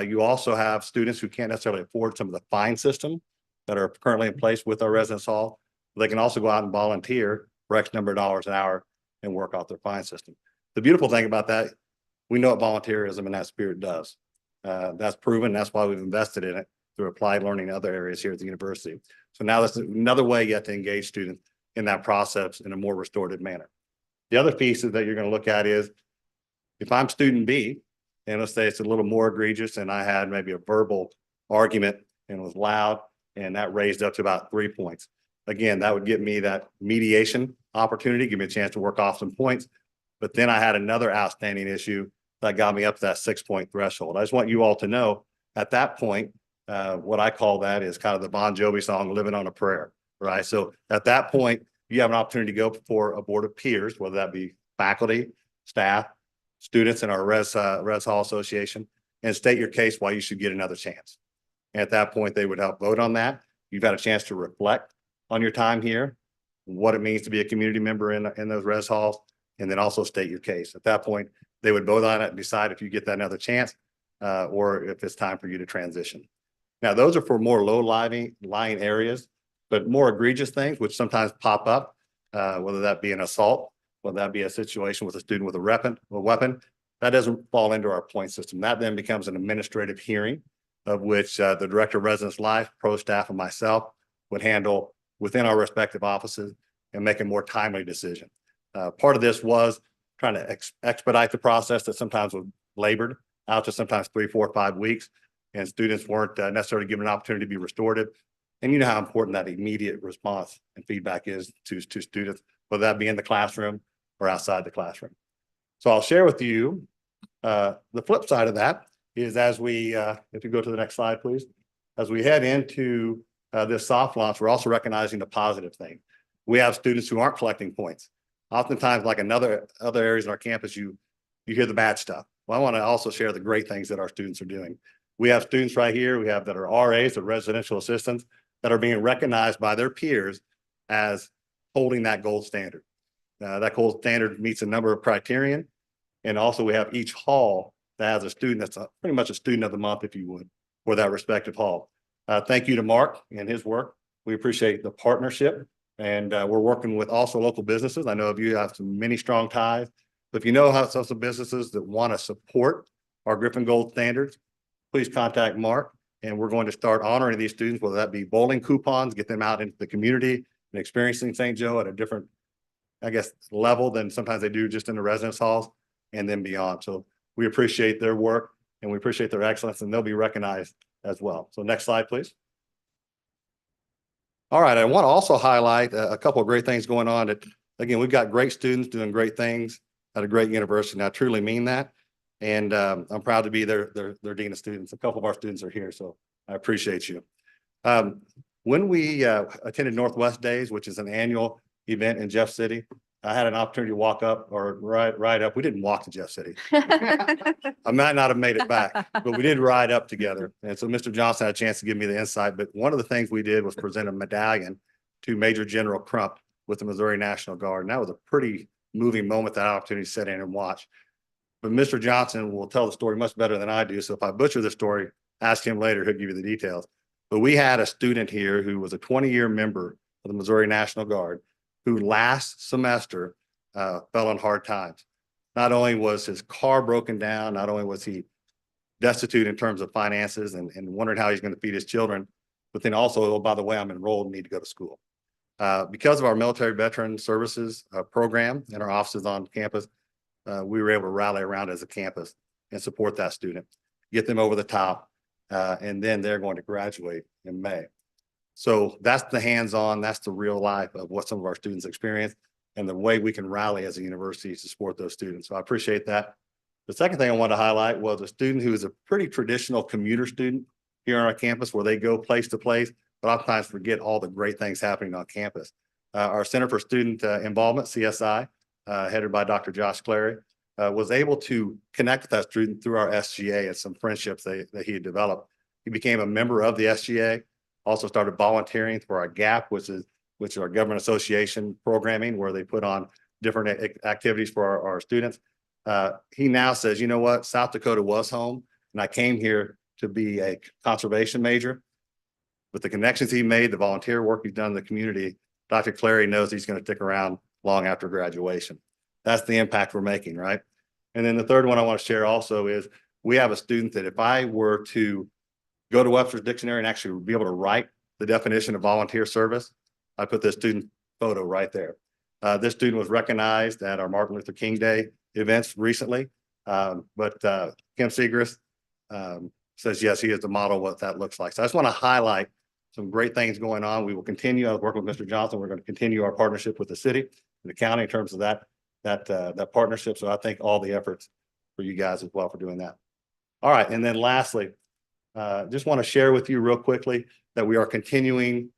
You also have students who can't necessarily afford some of the fine system that are currently in place with our residence hall. They can also go out and volunteer for X number of dollars an hour and work off their fine system. The beautiful thing about that, we know what volunteerism and that spirit does. That's proven. That's why we've invested in it through applied learning in other areas here at the university. So now that's another way yet to engage students in that process in a more restorative manner. The other pieces that you're going to look at is if I'm student B, and let's say it's a little more egregious and I had maybe a verbal argument and it was loud and that raised up to about 3 points. Again, that would give me that mediation opportunity, give me a chance to work off some points. But then I had another outstanding issue that got me up to that 6-point threshold. I just want you all to know at that point, what I call that is kind of the Bon Jovi song, Living on a Prayer, right? So at that point, you have an opportunity to go before a board of peers, whether that be faculty, staff, students in our Res Hall Association, and state your case why you should get another chance. And at that point, they would help vote on that. You've had a chance to reflect on your time here, what it means to be a community member in those res halls, and then also state your case. At that point, they would vote on it and decide if you get that another chance or if it's time for you to transition. Now, those are for more low lying areas, but more egregious things, which sometimes pop up, whether that be an assault, whether that be a situation with a student with a weapon, that doesn't fall into our point system. That then becomes an administrative hearing of which the Director of Residence Life, pro staff, and myself would handle within our respective offices and make a more timely decision. Part of this was trying to expedite the process that sometimes was labored out to sometimes 3, 4, 5 weeks, and students weren't necessarily given an opportunity to be restorative. And you know how important that immediate response and feedback is to students, whether that be in the classroom or outside the classroom. So I'll share with you the flip side of that is as we, if you go to the next slide, please, as we head into this soft launch, we're also recognizing the positive thing. We have students who aren't collecting points. Oftentimes, like other areas in our campus, you hear the bad stuff. Well, I want to also share the great things that our students are doing. We have students right here, we have that are RAs, or residential assistants, that are being recognized by their peers as holding that gold standard. That gold standard meets a number of criterion. And also we have each hall that has a student that's pretty much a student of the month, if you would, for that respective hall. Thank you to Mark and his work. We appreciate the partnership, and we're working with also local businesses. I know of you have many strong ties, but if you know how some businesses that want to support our Griffin Gold standards, please contact Mark, and we're going to start honoring these students, whether that be bowling coupons, get them out into the community and experiencing St. Joe at a different, I guess, level than sometimes they do just in the residence halls and then beyond. So we appreciate their work and we appreciate their excellence, and they'll be recognized as well. So next slide, please. All right, I want to also highlight a couple of great things going on. Again, we've got great students doing great things at a great university, and I truly mean that. And I'm proud to be their dean of students. A couple of our students are here, so I appreciate you. When we attended Northwest Days, which is an annual event in Jeff City, I had an opportunity to walk up or ride up. We didn't walk to Jeff City. I might not have made it back, but we did ride up together. And so Mr. Johnson had a chance to give me the insight. But one of the things we did was present a medallion to Major General Crump with the Missouri National Guard. And that was a pretty moving moment, that opportunity to sit in and watch. But Mr. Johnson will tell the story much better than I do. So if I butcher the story, ask him later, he'll give you the details. But we had a student here who was a 20-year member of the Missouri National Guard who last semester fell on hard times. Not only was his car broken down, not only was he destitute in terms of finances and wondering how he's going to feed his children, but then also, oh, by the way, I'm enrolled and need to go to school. Because of our military veteran services program and our offices on campus, we were able to rally around as a campus and support that student, get them over the top, and then they're going to graduate in May. So that's the hands-on, that's the real life of what some of our students experience and the way we can rally as a university to support those students. So I appreciate that. The second thing I wanted to highlight was a student who is a pretty traditional commuter student here on our campus, where they go place to place, but oftentimes forget all the great things happening on campus. Our Center for Student Involvement, CSI, headed by Dr. Josh Clary, was able to connect with that student through our SGA and some friendships that he had developed. He became a member of the SGA, also started volunteering for our GAP, which is our government association programming, where they put on different activities for our students. He now says, you know what, South Dakota was home, and I came here to be a conservation major. With the connections he made, the volunteer work he's done in the community, Dr. Clary knows he's going to stick around long after graduation. That's the impact we're making, right? And then the third one I want to share also is we have a student that if I were to go to Webster's Dictionary and actually be able to write the definition of volunteer service, I put this student photo right there. This student was recognized at our Martin Luther King Day events recently, but Kim Segrist says, yes, he is the model of what that looks like. So I just want to highlight some great things going on. We will continue. I was working with Mr. Johnson. We're going to continue our partnership with the city and the county in terms of that partnership. So I thank all the efforts for you guys as well for doing that. All right. And then lastly, just want to share with you real quickly that we are continuing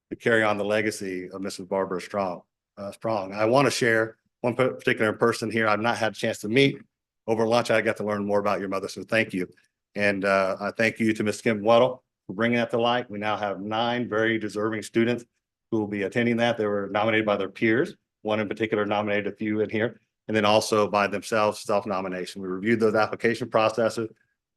to carry on the legacy of Mrs. Barbara Strong. I want to share one particular person here I've not had a chance to meet. Over lunch, I got to learn more about your mother, so thank you. And I thank you to Ms. Kim Weddle for bringing that to light. We now have 9 very deserving students who will be attending that. They were nominated by their peers. One in particular nominated a few in here, and then also by themselves, self-nomination. We reviewed those application processes.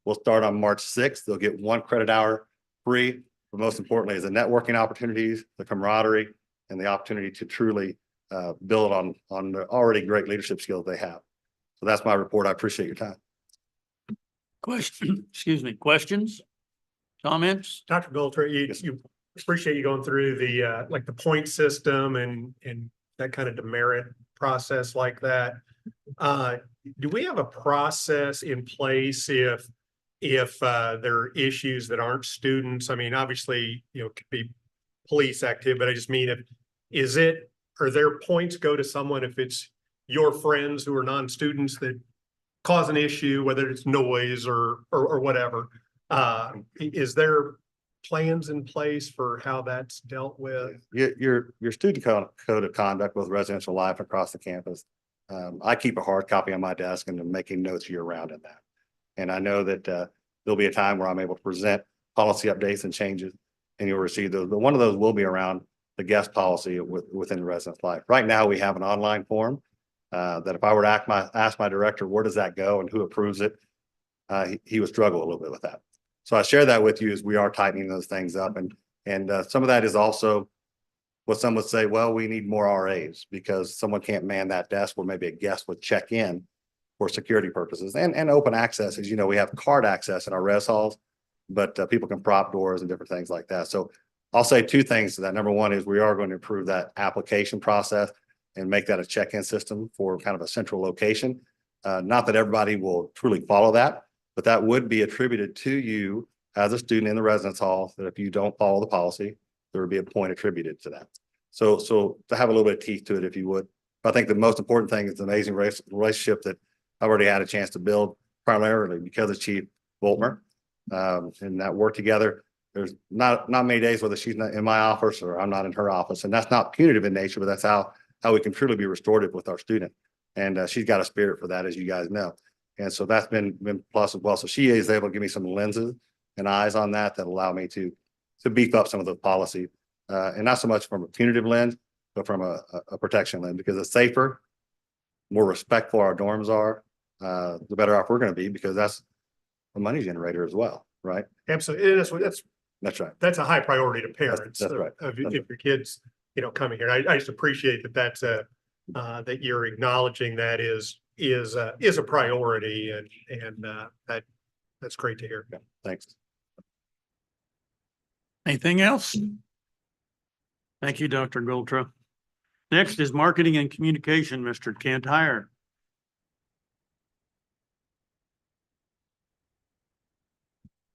We'll start on March 6th. They'll get 1 credit hour free, but most importantly is the networking opportunities, the camaraderie, and the opportunity to truly build on the already great leadership skills they have. So that's my report. I appreciate your time. Question, excuse me, questions, comments? Dr. Golter, you appreciate you going through the, like the point system and that kind of demerit process like that. Do we have a process in place if there are issues that aren't students? I mean, obviously, you know, it could be police activity, but I just mean are there points go to someone if it's your friends who are non-students that cause an issue, whether it's noise or whatever? Is there plans in place for how that's dealt with? Your student code of conduct with residential life across the campus. I keep a hard copy on my desk and I'm making notes year round in that. And I know that there'll be a time where I'm able to present policy updates and changes and you'll receive those. But one of those will be around the guest policy within the residence life. Right now, we have an online form that if I were to ask my director, where does that go and who approves it? He would struggle a little bit with that. So I share that with you as we are tightening those things up. And some of that is also what some would say, well, we need more RAs because someone can't man that desk where maybe a guest would check in for security purposes and open access. As you know, we have card access in our res halls, but people can prop doors and different things like that. So I'll say two things to that. Number one is we are going to improve that application process and make that a check-in system for kind of a central location. Not that everybody will truly follow that, but that would be attributed to you as a student in the residence hall, that if you don't follow the policy, there would be a point attributed to that. So to have a little bit of teeth to it, if you would. But I think the most important thing is the amazing relationship that I've already had a chance to build primarily because of Chief Voltmer and that work together. There's not many days whether she's not in my office or I'm not in her office. And that's not punitive in nature, but that's how we can truly be restorative with our student. And she's got a spirit for that, as you guys know. And so that's been plus as well. So she is able to give me some lenses and eyes on that allow me to beef up some of the policy. And not so much from a punitive lens, but from a protection lens, because it's safer, more respectful our dorms are, the better off we're going to be, because that's a money generator as well, right? Absolutely. That's right. That's a high priority to parents. That's right. If your kids, you know, coming here, I just appreciate that that you're acknowledging that is a priority and that's great to hear. Yeah, thanks. Anything else? Thank you, Dr. Goltra. Next is marketing and communication, Mr. Kent Hire.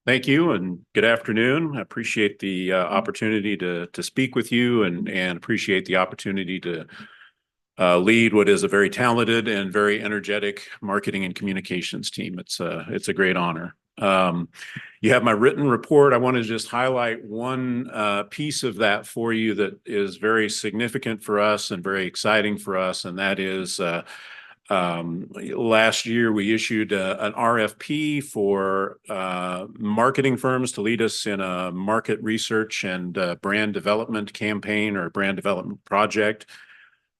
Thank you and good afternoon. I appreciate the opportunity to speak with you and appreciate the opportunity to lead what is a very talented and very energetic marketing and communications team. It's a great honor. You have my written report. I want to just highlight one piece of that for you that is very significant for us and very exciting for us, and that is last year we issued an RFP for marketing firms to lead us in a market research and brand development campaign or brand development project.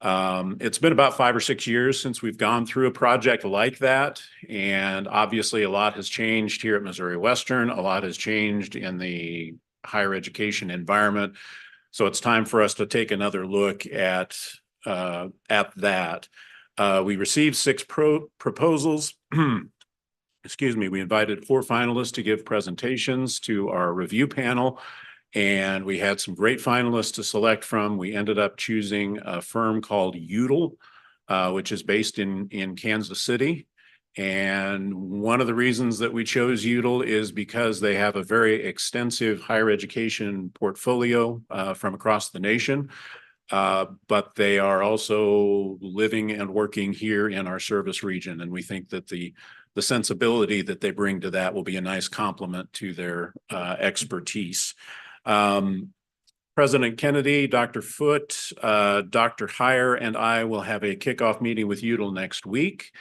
It's been about 5 or 6 years since we've gone through a project like that. And obviously a lot has changed here at Missouri Western. A lot has changed in the higher education environment. So it's time for us to take another look at that. We received 6 proposals. Excuse me. We invited 4 finalists to give presentations to our review panel. And we had some great finalists to select from. We ended up choosing a firm called Udall, which is based in Kansas City. And one of the reasons that we chose Udall is because they have a very extensive higher education portfolio from across the nation. But they are also living and working here in our service region. And we think that the sensibility that they bring to that will be a nice complement to their expertise. President Kennedy, Dr. Foote, Dr. Hire, and I will have a kickoff meeting with Udall next week,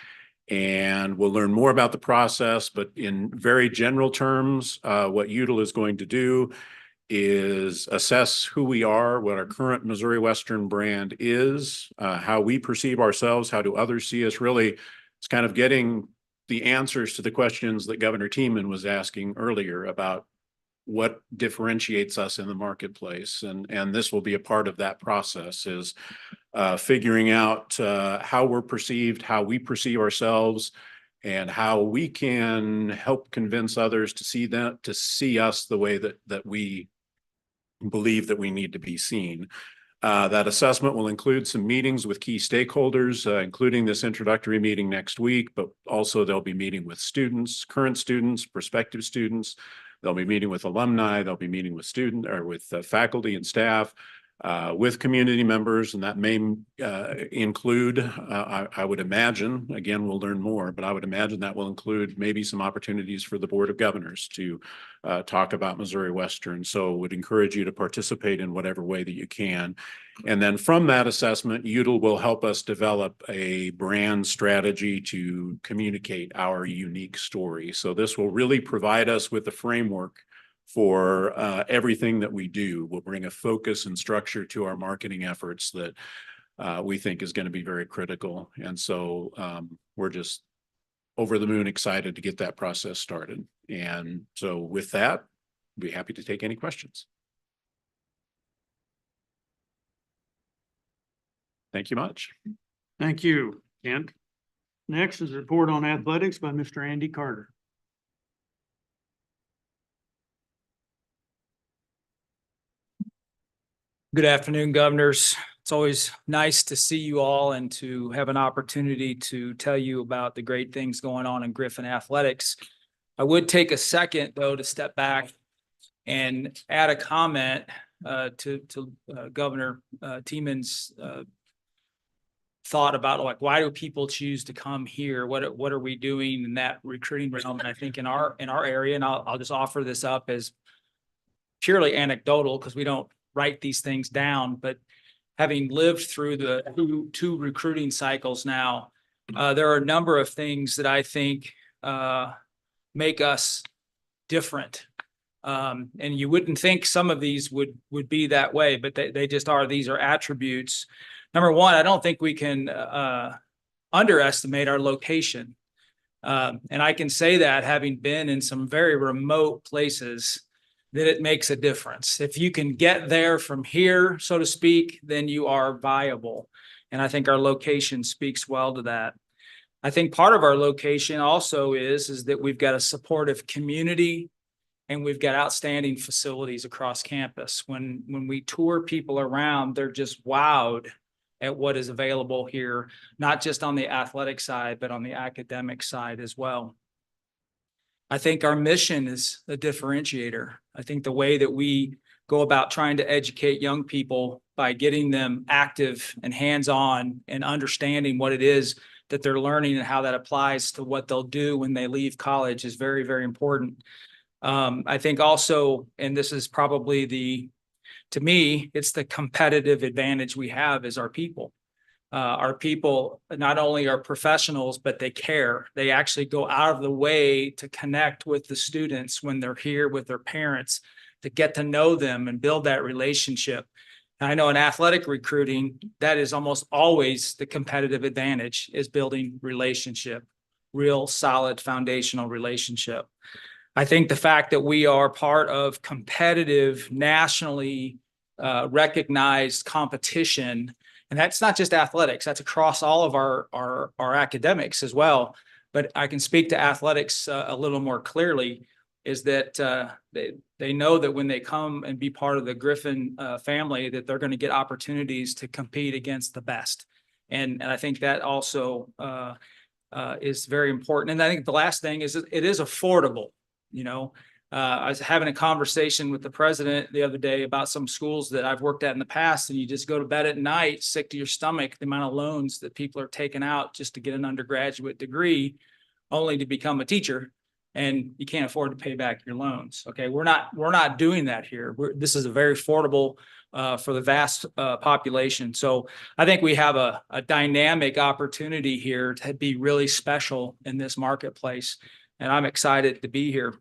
and we'll learn more about the process. But in very general terms, what Udall is going to do is assess who we are, what our current Missouri Western brand is, how we perceive ourselves, how do others see us. Really, it's kind of getting the answers to the questions that Governor Tiemann was asking earlier about what differentiates us in the marketplace. And this will be a part of that process, is figuring out how we're perceived, how we perceive ourselves, and how we can help convince others to see us the way that we believe that we need to be seen. That assessment will include some meetings with key stakeholders, including this introductory meeting next week, but also they'll be meeting with students, current students, prospective students. They'll be meeting with alumni. They'll be meeting with faculty and staff, with community members, and that may include, I would imagine, again, we'll learn more, but I would imagine that will include maybe some opportunities for the Board of Governors to talk about Missouri Western. So would encourage you to participate in whatever way that you can. And then from that assessment, UDL will help us develop a brand strategy to communicate our unique story. So this will really provide us with a framework for everything that we do. We'll bring a focus and structure to our marketing efforts that we think is going to be very critical. And so we're just over the moon excited to get that process started. And so with that, I'd be happy to take any questions. Thank you much. Thank you, Kent. Next is a report on athletics by Mr. Andy Carter. Good afternoon, governors. It's always nice to see you all and to have an opportunity to tell you about the great things going on in Griffin athletics. I would take a second, though, to step back and add a comment to Governor Tiemann's thought about, like, why do people choose to come here? What are we doing in that recruiting realm? And I think in our area, and I'll just offer this up as purely anecdotal because we don't write these things down, but having lived through the two recruiting cycles now, there are a number of things that I think make us different. And you wouldn't think some of these would be that way, but they just are. These are attributes. Number one, I don't think we can underestimate our location. And I can say that having been in some very remote places, that it makes a difference. If you can get there from here, so to speak, then you are viable. And I think our location speaks well to that. I think part of our location also is that we've got a supportive community and we've got outstanding facilities across campus. When we tour people around, they're just wowed at what is available here, not just on the athletic side, but on the academic side as well. I think our mission is a differentiator. I think the way that we go about trying to educate young people by getting them active and hands-on and understanding what it is that they're learning and how that applies to what they'll do when they leave college is very, very important. I think also, and this is probably to me, it's the competitive advantage we have is our people. Our people not only are professionals, but they care. They actually go out of the way to connect with the students when they're here with their parents, to get to know them and build that relationship. And I know in athletic recruiting, that is almost always the competitive advantage, is building relationship, real solid foundational relationship. I think the fact that we are part of competitive, nationally recognized competition, and that's not just athletics, that's across all of our academics as well. But I can speak to athletics a little more clearly, is that they know that when they come and be part of the Griffin family, that they're going to get opportunities to compete against the best. And I think that also is very important. And I think the last thing is it is affordable. You know, I was having a conversation with the president the other day about some schools that I've worked at in the past, and you just go to bed at night, sick to your stomach, the amount of loans that people are taking out just to get an undergraduate degree, only to become a teacher, and you can't afford to pay back your loans. Okay, we're not doing that here. This is a very affordable for the vast population. So I think we have a dynamic opportunity here to be really special in this marketplace, and I'm excited to be here.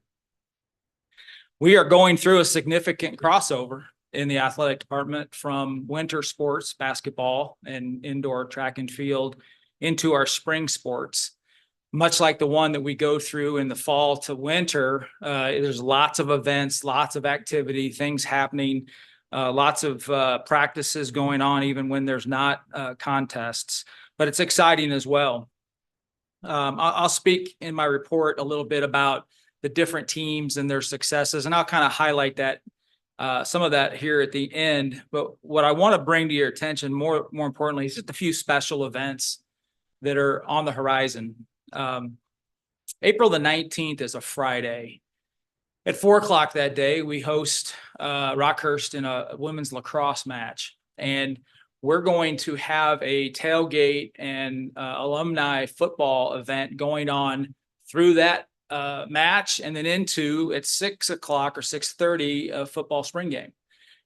We are going through a significant crossover in the athletic department from winter sports, basketball and indoor track and field, into our spring sports. Much like the one that we go through in the fall to winter, there's lots of events, lots of activity, things happening. Lots of practices going on even when there's not contests, but it's exciting as well. I'll speak in my report a little bit about the different teams and their successes, and I'll kind of highlight that some of that here at the end. But what I want to bring to your attention more importantly is just a few special events that are on the horizon. April the 19th is a Friday. At 4 o'clock that day, we host Rockhurst in a women's lacrosse match, and we're going to have a tailgate and alumni football event going on through that match, and then into at 6 o'clock or 6:30 a football spring game.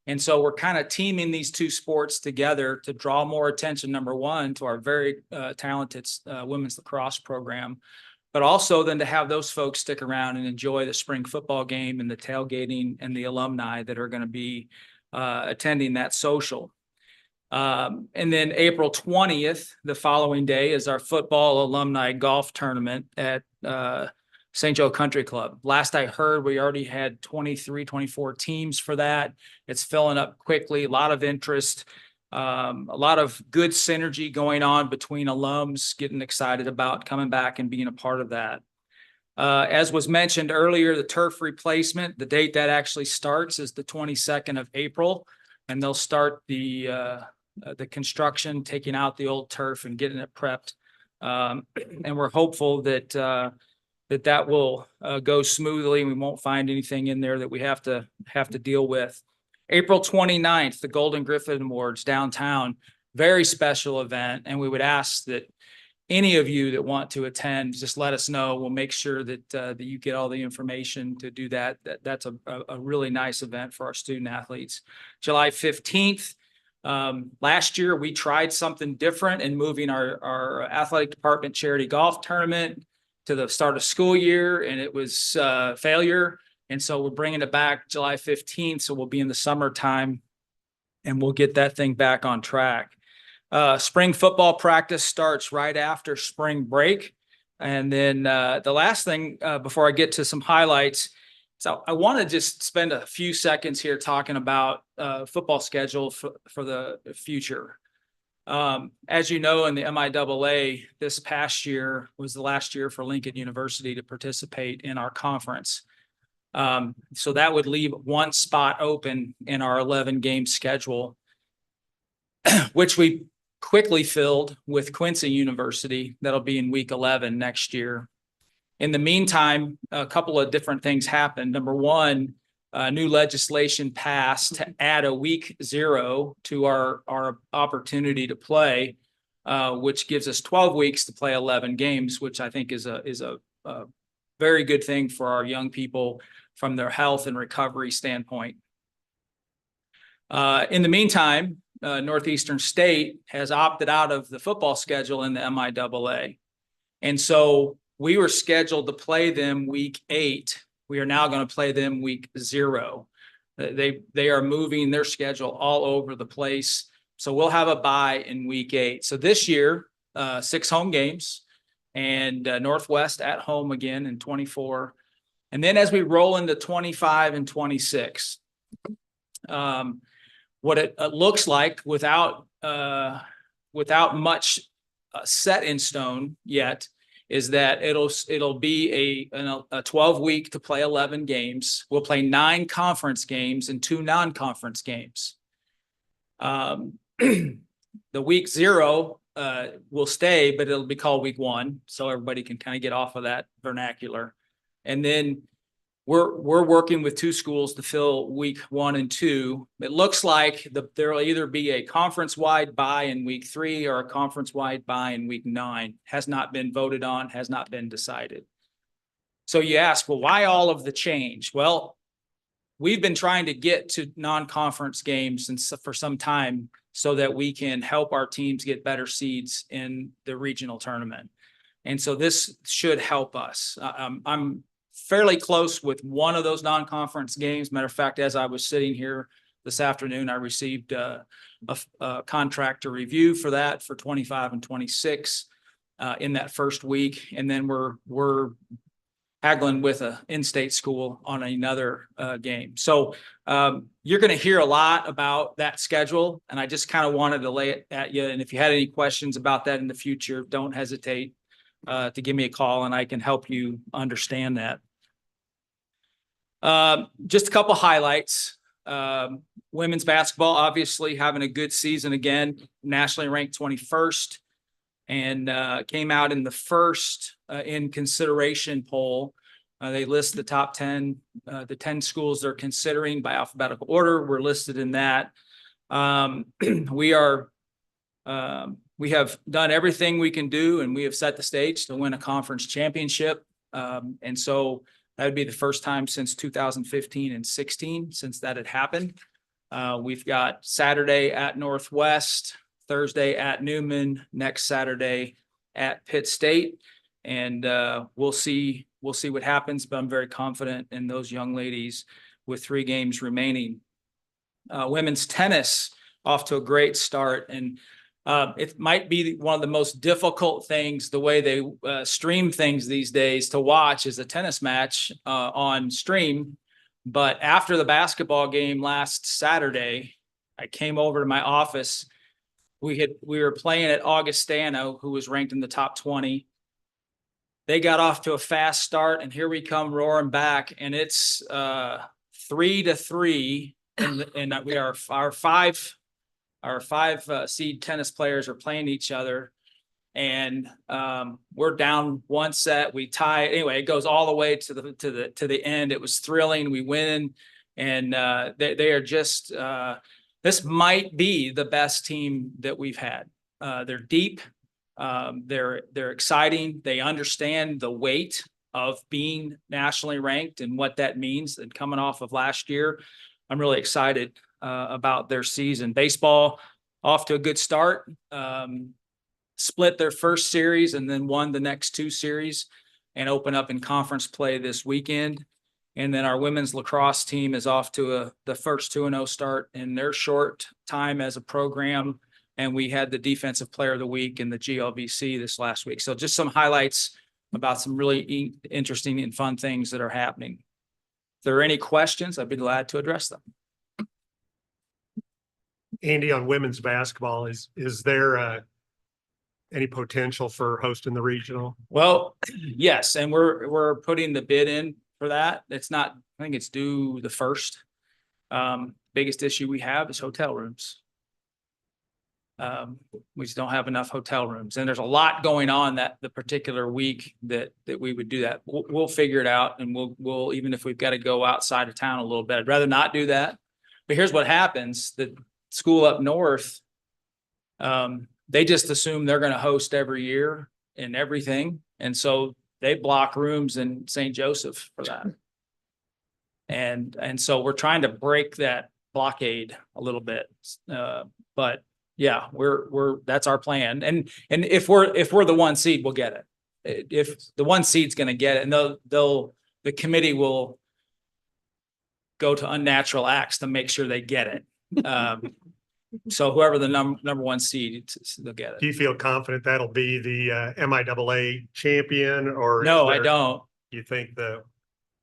And so we're kind of teaming these two sports together to draw more attention, number one, to our very talented women's lacrosse program, but also then to have those folks stick around and enjoy the spring football game and the tailgating and the alumni that are going to be attending that social. And then April 20th, the following day, is our football alumni golf tournament at St. Joe Country Club. Last I heard, we already had 23, 24 teams for that. It's filling up quickly, a lot of interest, a lot of good synergy going on between alums getting excited about coming back and being a part of that. As was mentioned earlier, the turf replacement, the date that actually starts is the 22nd of April, and they'll start the construction, taking out the old turf and getting it prepped. And we're hopeful that that will go smoothly, and we won't find anything in there that we have to deal with. April 29th, the Golden Griffin Awards downtown, very special event, and we would ask that any of you that want to attend, just let us know. We'll make sure that you get all the information to do that. That's a really nice event for our student athletes. July 15th, last year we tried something different in moving our athletic department charity golf tournament to the start of school year, and it was failure. And so we're bringing it back July 15th. So we'll be in the summertime, and we'll get that thing back on track. Spring football practice starts right after spring break. And then the last thing before I get to some highlights, so I want to just spend a few seconds here talking about football schedule for the future. As you know, in the MIAA, this past year was the last year for Lincoln University to participate in our conference. So that would leave one spot open in our 11-game schedule, which we quickly filled with Quincy University. That'll be in week 11 next year. In the meantime, a couple of different things happened. Number one, new legislation passed to add a week 0 to our opportunity to play, which gives us 12 weeks to play 11 games, which I think is a very good thing for our young people from their health and recovery standpoint. In the meantime, Northeastern State has opted out of the football schedule in the MIAA. And so we were scheduled to play them week 8. We are now going to play them week 0. They are moving their schedule all over the place. So we'll have a bye in week 8. So this year, 6 home games, and Northwest at home again in 24. And then as we roll into 25 and 26, what it looks like without much set in stone yet is that it'll be a 12-week to play 11 games. We'll play 9 conference games and 2 non-conference games. The week 0 will stay, but it'll be called week 1, so everybody can kind of get off of that vernacular. And then we're working with 2 schools to fill week 1 and 2. It looks like there will either be a conference-wide bye in week 3 or a conference-wide bye in week 9. Has not been voted on, has not been decided. So you ask, well, why all of the change? Well, we've been trying to get to non-conference games for some time so that we can help our teams get better seeds in the regional tournament. And so this should help us. I'm fairly close with one of those non-conference games. Matter of fact, as I was sitting here this afternoon, I received a contract to review for that for 25 and 26 in that first week. And then we're haggling with a in-state school on another game. So you're going to hear a lot about that schedule, and I just kind of wanted to lay it at you. And if you had any questions about that in the future, don't hesitate to give me a call, and I can help you understand that. Just a couple highlights. Women's basketball, obviously having a good season again, nationally ranked 21st, and came out in the first in consideration poll. They list the top 10, the 10 schools they're considering by alphabetical order. We're listed in that. We have done everything we can do, and we have set the stage to win a conference championship. And so that would be the first time since 2015 and 16 since that had happened. We've got Saturday at Northwest, Thursday at Newman, next Saturday at Pitt State, and we'll see what happens. But I'm very confident in those young ladies with 3 games remaining. Women's tennis off to a great start, and it might be one of the most difficult things, the way they stream things these days, to watch is a tennis match on stream. But after the basketball game last Saturday, I came over to my office. We were playing at Augustana, who was ranked in the top 20. They got off to a fast start, and here we come roaring back, and it's 3-3, and we are our five seed tennis players are playing each other, and we're down 1 set. We tie. Anyway, it goes all the way to the end. It was thrilling. We win, and they are just. This might be the best team that we've had. They're deep. They're exciting. They understand the weight of being nationally ranked and what that means. And coming off of last year, I'm really excited about their season. Baseball off to a good start. Split their first series and then won the next 2 series and open up in conference play this weekend. And then our women's lacrosse team is off to the first 2-0 start in their short time as a program. And we had the defensive player of the week in the GLVC this last week. So just some highlights about some really interesting and fun things that are happening. If there are any questions, I'd be glad to address them. Andy, on women's basketball, is there any potential for hosting the regional? Well, yes, and we're putting the bid in for that. It's not, I think it's due the 1st. Biggest issue we have is hotel rooms. We just don't have enough hotel rooms, and there's a lot going on that the particular week that we would do that. We'll figure it out, and we'll even if we've got to go outside of town a little bit, I'd rather not do that. But here's what happens: the school up north, they just assume they're going to host every year and everything, and so they block rooms in St. Joseph for that. And so we're trying to break that blockade a little bit. But yeah, that's our plan. And if we're the 1 seed, we'll get it. If the 1 seed's going to get it, and the committee will go to unnatural acts to make sure they get it. So whoever the number 1 seed, they'll get it. Do you feel confident that'll be the MIAA champion, or no? I don't. You think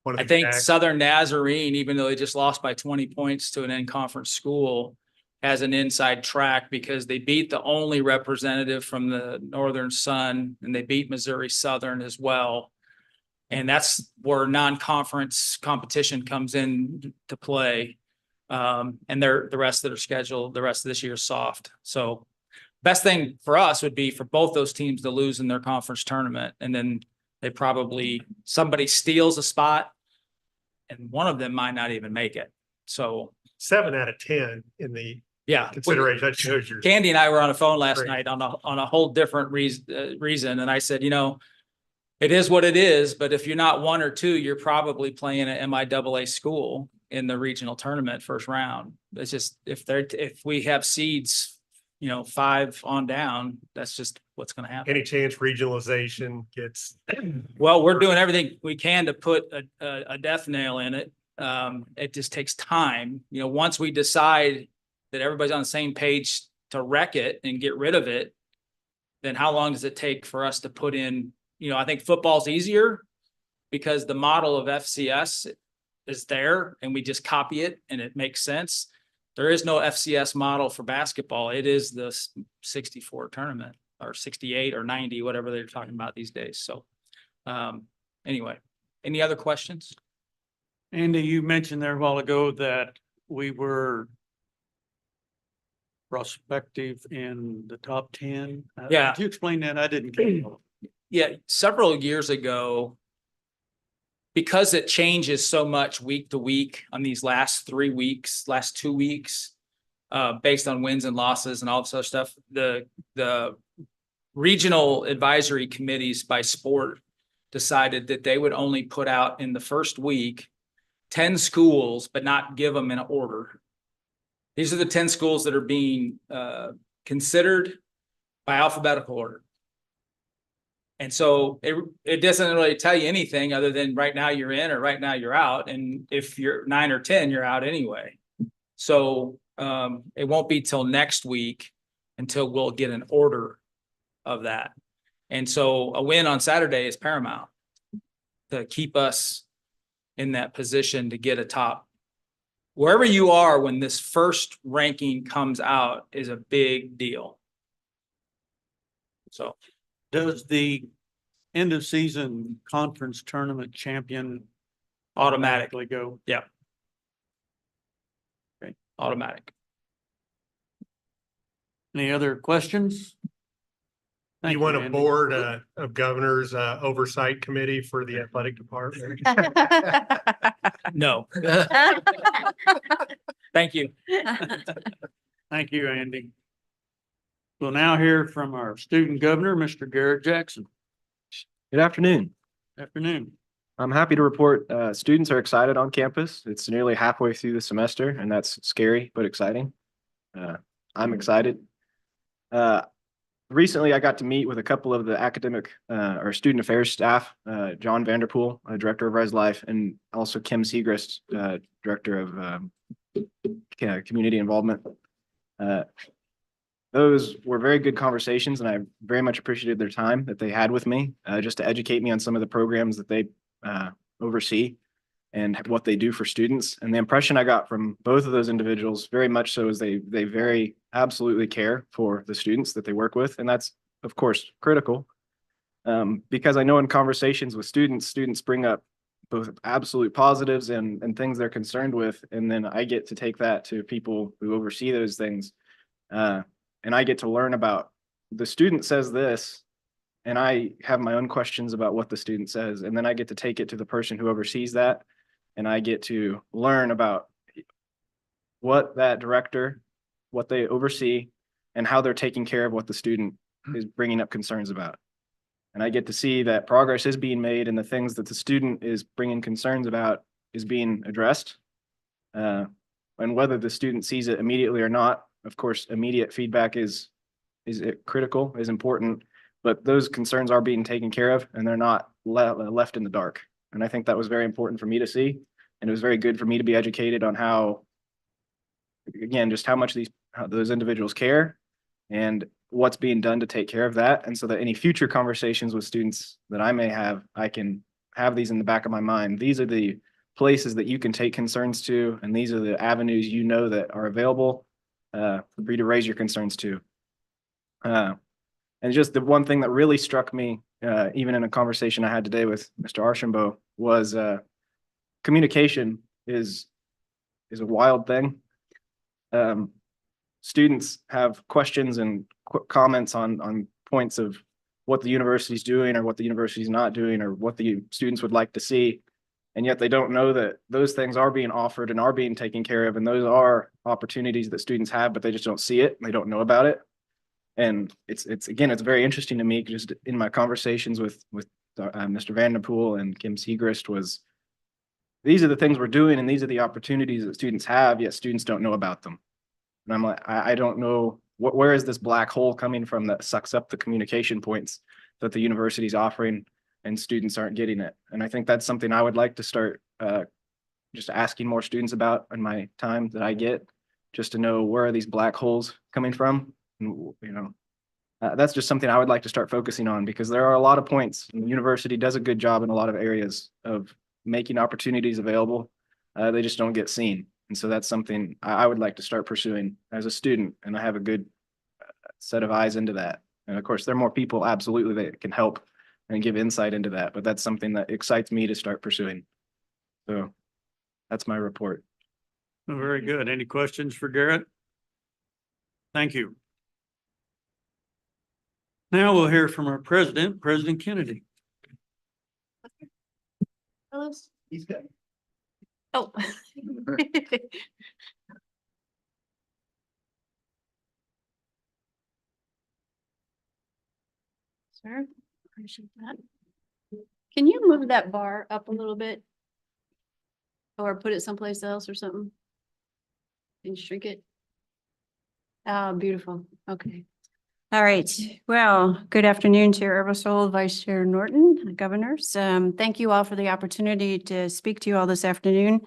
I think Southern Nazarene, even though they just lost by 20 points to an in-conference school, has an inside track because they beat the only representative from the Northern Sun, and they beat Missouri Southern as well. And that's where non-conference competition comes in to play. And the rest of their schedule, the rest of this year is soft. So best thing for us would be for both those teams to lose in their conference tournament. And then somebody steals a spot, and one of them might not even make it. So 7 out of 10 in the consideration. That shows your. Candy and I were on a phone last night on a whole different reason. And I said, it is what it is, but if you're not 1 or 2, you're probably playing an MIAA school in the regional tournament first round. It's just, if we have seeds, 5 on down, that's just what's going to happen. Any chance regionalization gets? Well, we're doing everything we can to put a death nail in it. It just takes time. Once we decide that everybody's on the same page to wreck it and get rid of it, then how long does it take for us to put in, I think football's easier because the model of FCS is there and we just copy it and it makes sense. There is no FCS model for basketball. It is the 64 tournament or 68 or 90, whatever they're talking about these days. So anyway, any other questions? Andy, you mentioned there a while ago that we were prospective in the top 10. Yeah. Could you explain that? I didn't get it. Yeah, several years ago, because it changes so much week to week on these last 2 weeks, based on wins and losses and all this other stuff, the regional advisory committees by sport decided that they would only put out in the first week 10 schools, but not give them in order. These are the 10 schools that are being considered by alphabetical order. And so it doesn't really tell you anything other than right now you're in or right now you're out. And if you're 9 or 10, you're out anyway. So it won't be till next week until we'll get an order of that. And so a win on Saturday is paramount to keep us in that position to get a top. Wherever you are when this first ranking comes out is a big deal. So Does the end of season conference tournament champion automatically go? Yeah. Okay. Automatic. Any other questions? Thank You want a Andy. board of governors oversight committee for the athletic department? No. Thank you. Thank you, Andy. We'll now hear from our student governor, Mr. Garrett Jackson. Good afternoon. Afternoon. I'm happy to report students are excited on campus. It's nearly halfway through the semester, and that's scary but exciting. I'm excited. Recently, I got to meet with a couple of the academic or student affairs staff, John Vanderpool, director of Res Life, and also Kim Segrist, director of community involvement. Those were very good conversations, and I very much appreciated their time that they had with me just to educate me on some of the programs that they oversee and what they do for students. And the impression I got from both of those individuals very much so is they very absolutely care for the students that they work with. And that's, of course, critical because I know in conversations with students bring up both absolute positives and things they're concerned with. And then I get to take that to people who oversee those things. And I get to learn about the student says this, and I have my own questions about what the student says. And then I get to take it to the person who oversees that. And I get to learn about what that director, what they oversee, and how they're taking care of what the student is bringing up concerns about. And I get to see that progress is being made and the things that the student is bringing concerns about is being addressed. And whether the student sees it immediately or not, of course, immediate feedback is critical, is important, but those concerns are being taken care of and they're not left in the dark. And I think that was very important for me to see. And it was very good for me to be educated on how, again, just how much those individuals care and what's being done to take care of that. And so that any future conversations with students that I may have, I can have these in the back of my mind. These are the places that you can take concerns to, and these are the avenues you know that are available for you to raise your concerns to. And just the one thing that really struck me, even in a conversation I had today with Mr. Archambault, was communication is a wild thing. Students have questions and comments on points of what the university is doing or what the university is not doing or what the students would like to see. And yet they don't know that those things are being offered and are being taken care of. And those are opportunities that students have, but they just don't see it. And they don't know about it. And it's very interesting to me just in my conversations with Mr. Vanderpool and Kim Segrist was these are the things we're doing and these are the opportunities that students have, yet students don't know about them. And I'm like, I don't know where is this black hole coming from that sucks up the communication points that the university is offering and students aren't getting it. And I think that's something I would like to start just asking more students about in my time that I get, just to know where are these black holes coming from. And, That's just something I would like to start focusing on because there are a lot of points and the university does a good job in a lot of areas of making opportunities available. They just don't get seen. And so that's something I would like to start pursuing as a student, and I have a good set of eyes into that. And of course, there are more people absolutely that can help and give insight into that, but that's something that excites me to start pursuing. So that's my report. Very good. Any questions for Garrett? Thank you. Now we'll hear from our president, President Kennedy. Carlos? He's good. Oh. Sir, appreciate that. Can you move that bar up a little bit? Or put it someplace else or something? Can you shrink it? Oh, beautiful. Okay. All right. Well, good afternoon, Chair Eversole, Vice Chair Norton, governors. Thank you all for the opportunity to speak to you all this afternoon.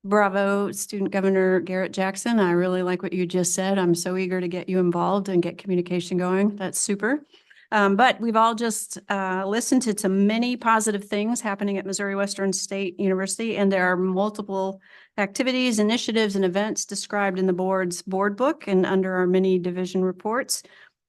Bravo, Student Governor Garrett Jackson. I really like what you just said. I'm so eager to get you involved and get communication going. That's super. But we've all just listened to many positive things happening at Missouri Western State University, and there are multiple activities, initiatives, and events described in the board's board book and under our many division reports.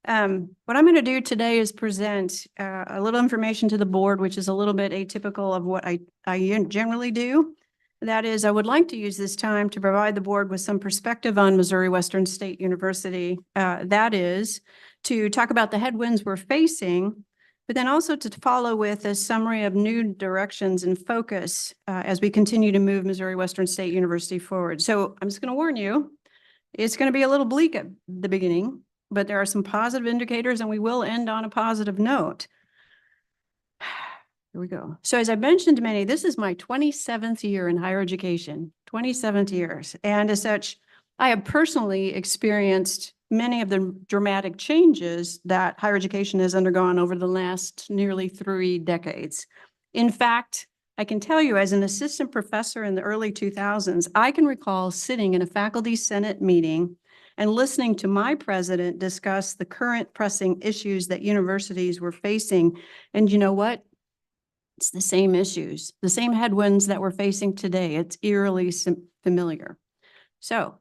What I'm going to do today is present a little information to the board, which is a little bit atypical of what I generally do. That is, I would like to use this time to provide the board with some perspective on Missouri Western State University. That is, to talk about the headwinds we're facing, but then also to follow with a summary of new directions and focus as we continue to move Missouri Western State University forward. So I'm just going to warn you, it's going to be a little bleak at the beginning, but there are some positive indicators and we will end on a positive note. Here we go. So as I mentioned to many, this is my 27th year in higher education, 27 years. And as such, I have personally experienced many of the dramatic changes that higher education has undergone over the last nearly 3 decades. In fact, I can tell you as an assistant professor in the early 2000s, I can recall sitting in a faculty senate meeting and listening to my president discuss the current pressing issues that universities were facing. And you know what? It's the same issues, the same headwinds that we're facing today. It's eerily familiar. So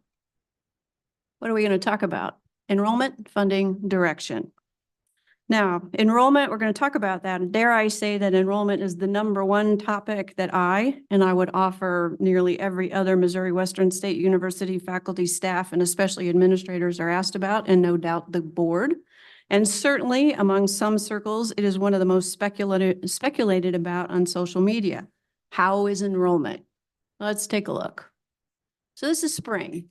what are we going to talk about? Enrollment, funding, direction. Now, enrollment, we're going to talk about that. And dare I say that enrollment is the #1 topic that I would offer nearly every other Missouri Western State University faculty, staff, and especially administrators are asked about, and no doubt the board. And certainly among some circles, it is one of the most speculated about on social media. How is enrollment? Let's take a look. So this is spring.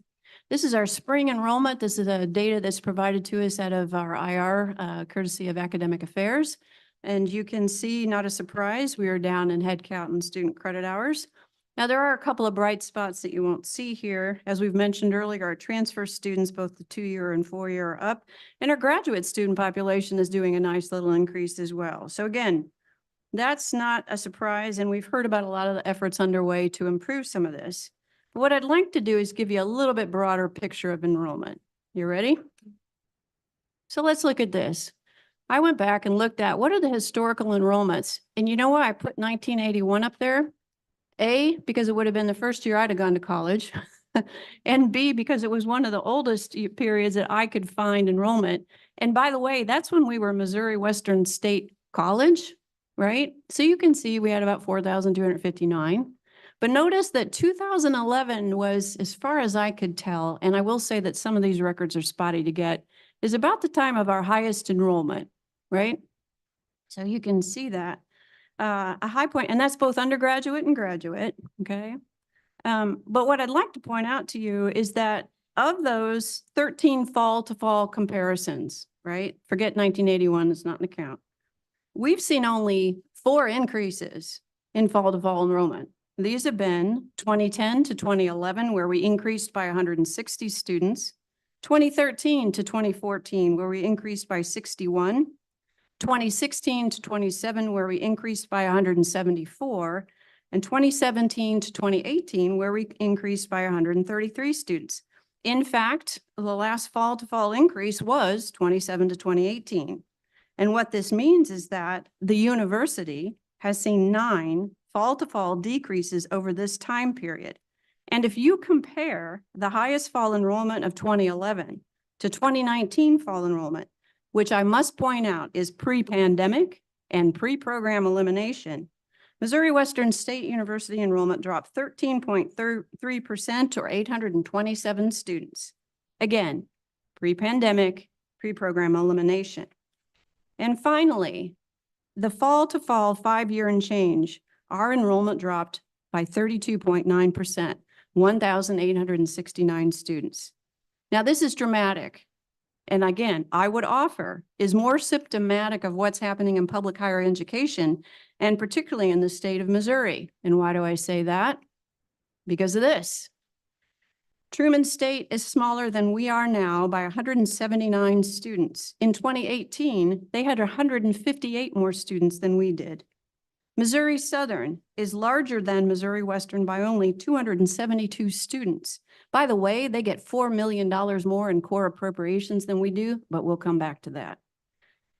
This is our spring enrollment. This is a data that's provided to us out of our IR, courtesy of Academic Affairs. And you can see, not a surprise, we are down in head count and student credit hours. Now, there are a couple of bright spots that you won't see here. As we've mentioned earlier, our transfer students, both the 2-year and 4-year, are up, and our graduate student population is doing a nice little increase as well. So again, that's not a surprise, and we've heard about a lot of the efforts underway to improve some of this. But what I'd like to do is give you a little bit broader picture of enrollment. You ready? So let's look at this. I went back and looked at what are the historical enrollments, and you know why I put 1981 up there? A, because it would have been the first year I'd have gone to college, and B, because it was one of the oldest periods that I could find enrollment. And by the way, that's when we were Missouri Western State College, right? So you can see we had about 4,259. But notice that 2011 was, as far as I could tell, and I will say that some of these records are spotty to get, is about the time of our highest enrollment, right? So you can see that. A high point, and that's both undergraduate and graduate, okay? But what I'd like to point out to you is that of those 13 fall to fall comparisons, right? Forget 1981, it's not an account. We've seen only 4 increases in fall to fall enrollment. These have been 2010 to 2011, where we increased by 160 students, 2013 to 2014, where we increased by 61, 2016 to 27, where we increased by 174, and 2017 to 2018, where we increased by 133 students. In fact, the last fall to fall increase was 27 to 2018. And what this means is that the university has seen 9 fall to fall decreases over this time period. And if you compare the highest fall enrollment of 2011 to 2019 fall enrollment, which I must point out is pre-pandemic and pre-program elimination, Missouri Western State University enrollment dropped 13.3% or 827 students. Again, pre-pandemic, pre-program elimination. And finally, the fall to fall 5-year and change, our enrollment dropped by 32.9%, 1,869 students. Now, this is dramatic. And again, I would offer is more symptomatic of what's happening in public higher education, and particularly in the state of Missouri. And why do I say that? Because of this. Truman State is smaller than we are now by 179 students. In 2018, they had 158 more students than we did. Missouri Southern is larger than Missouri Western by only 272 students. By the way, they get $4 million more in core appropriations than we do, but we'll come back to that.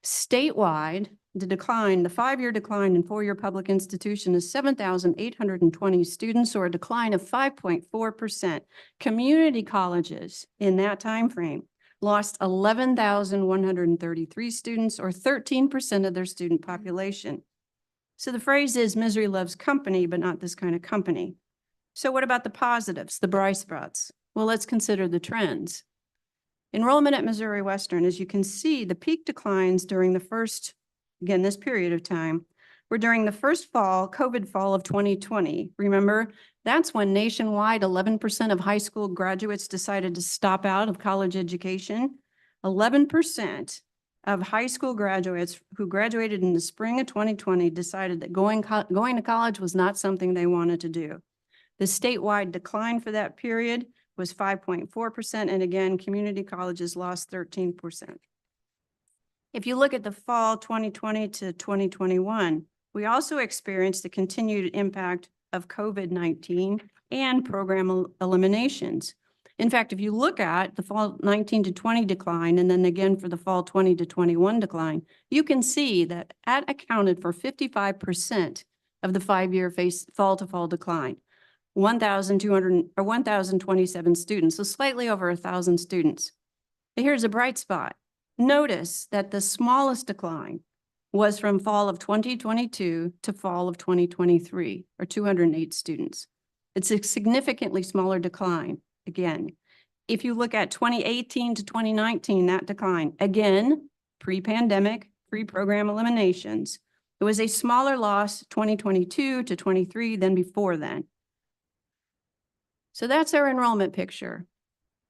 Statewide, the 5-year decline in 4-year public institution is 7,820 students, or a decline of 5.4%. Community colleges in that time frame lost 11,133 students, or 13% of their student population. So the phrase is misery loves company, but not this kind of company. So what about the positives, the bright spots? Well, let's consider the trends. Enrollment at Missouri Western, as you can see, the peak declines during the first, again, this period of time, were during the first fall, COVID fall of 2020. Remember, that's when nationwide 11% of high school graduates decided to stop out of college education. 11% of high school graduates who graduated in the spring of 2020 decided that going to college was not something they wanted to do. The statewide decline for that period was 5.4%, and again, community colleges lost 13%. If you look at the fall 2020 to 2021, we also experienced the continued impact of COVID-19 and program eliminations. In fact, if you look at the fall 19 to 20 decline, and then again for the fall 20 to 21 decline, you can see that that accounted for 55% of the 5-year fall to fall decline. 1,027 students, so slightly over 1,000 students. But here's a bright spot. Notice that the smallest decline was from fall of 2022 to fall of 2023, or 208 students. It's a significantly smaller decline. Again, if you look at 2018 to 2019, that decline, again, pre-pandemic, pre-program eliminations, it was a smaller loss 2022 to 23 than before then. So that's our enrollment picture.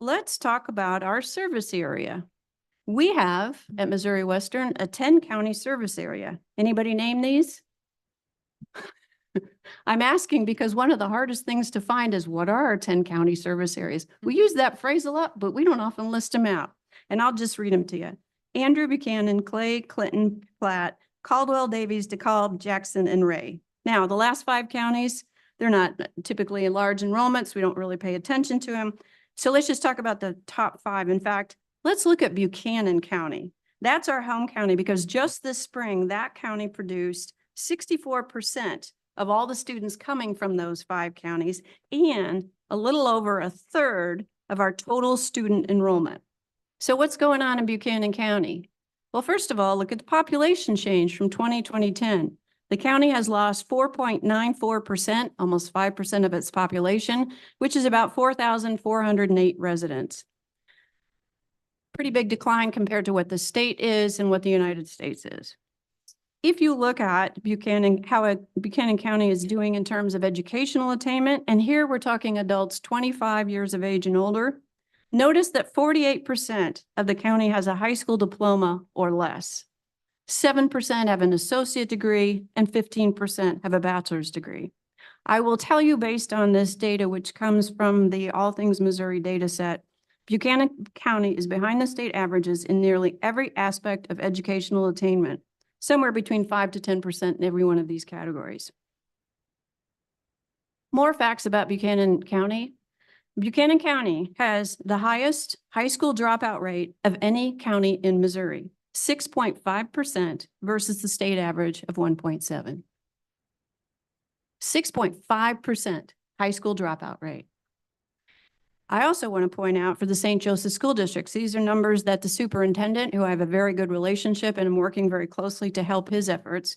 Let's talk about our service area. We have at Missouri Western a 10-county service area. Anybody name these? I'm asking because one of the hardest things to find is what are our 10-county service areas? We use that phrase a lot, but we don't often list them out. And I'll just read them to you. Andrew, Buchanan, Clay, Clinton, Platte, Caldwell, Davies, DeKalb, Jackson, and Ray. Now, the last 5 counties, they're not typically large enrollments. We don't really pay attention to them. So let's just talk about the top 5. In fact, let's look at Buchanan County. That's our home county because just this spring, that county produced 64% of all the students coming from those 5 counties and a little over 1/3 of our total student enrollment. So what's going on in Buchanan County? Well, first of all, look at the population change from 2020 to 2010. The county has lost 4.94%, almost 5% of its population, which is about 4,408 residents. Pretty big decline compared to what the state is and what the United States is. If you look at Buchanan, how Buchanan County is doing in terms of educational attainment, and here we're talking adults 25 years of age and older, notice that 48% of the county has a high school diploma or less. 7% have an associate degree, and 15% have a bachelor's degree. I will tell you based on this data, which comes from the All Things Missouri data set, Buchanan County is behind the state averages in nearly every aspect of educational attainment, somewhere between 5 to 10% in every one of these categories. More facts about Buchanan County. Buchanan County has the highest high school dropout rate of any county in Missouri, 6.5% versus the state average of 1.7. 6.5% high school dropout rate. I also want to point out for the St. Joseph School Districts, these are numbers that the superintendent, who I have a very good relationship and I'm working very closely to help his efforts,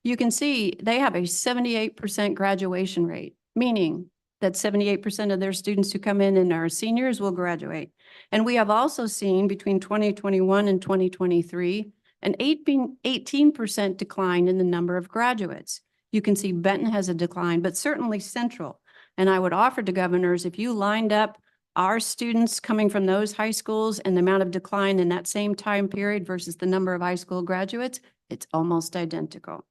you can see they have a 78% graduation rate, meaning that 78% of their students who come in and are seniors will graduate. And we have also seen between 2021 and 2023, an 18% decline in the number of graduates. You can see Benton has a decline, but certainly Central. And I would offer to governors, if you lined up our students coming from those high schools and the amount of decline in that same time period versus the number of high school graduates, it's almost identical.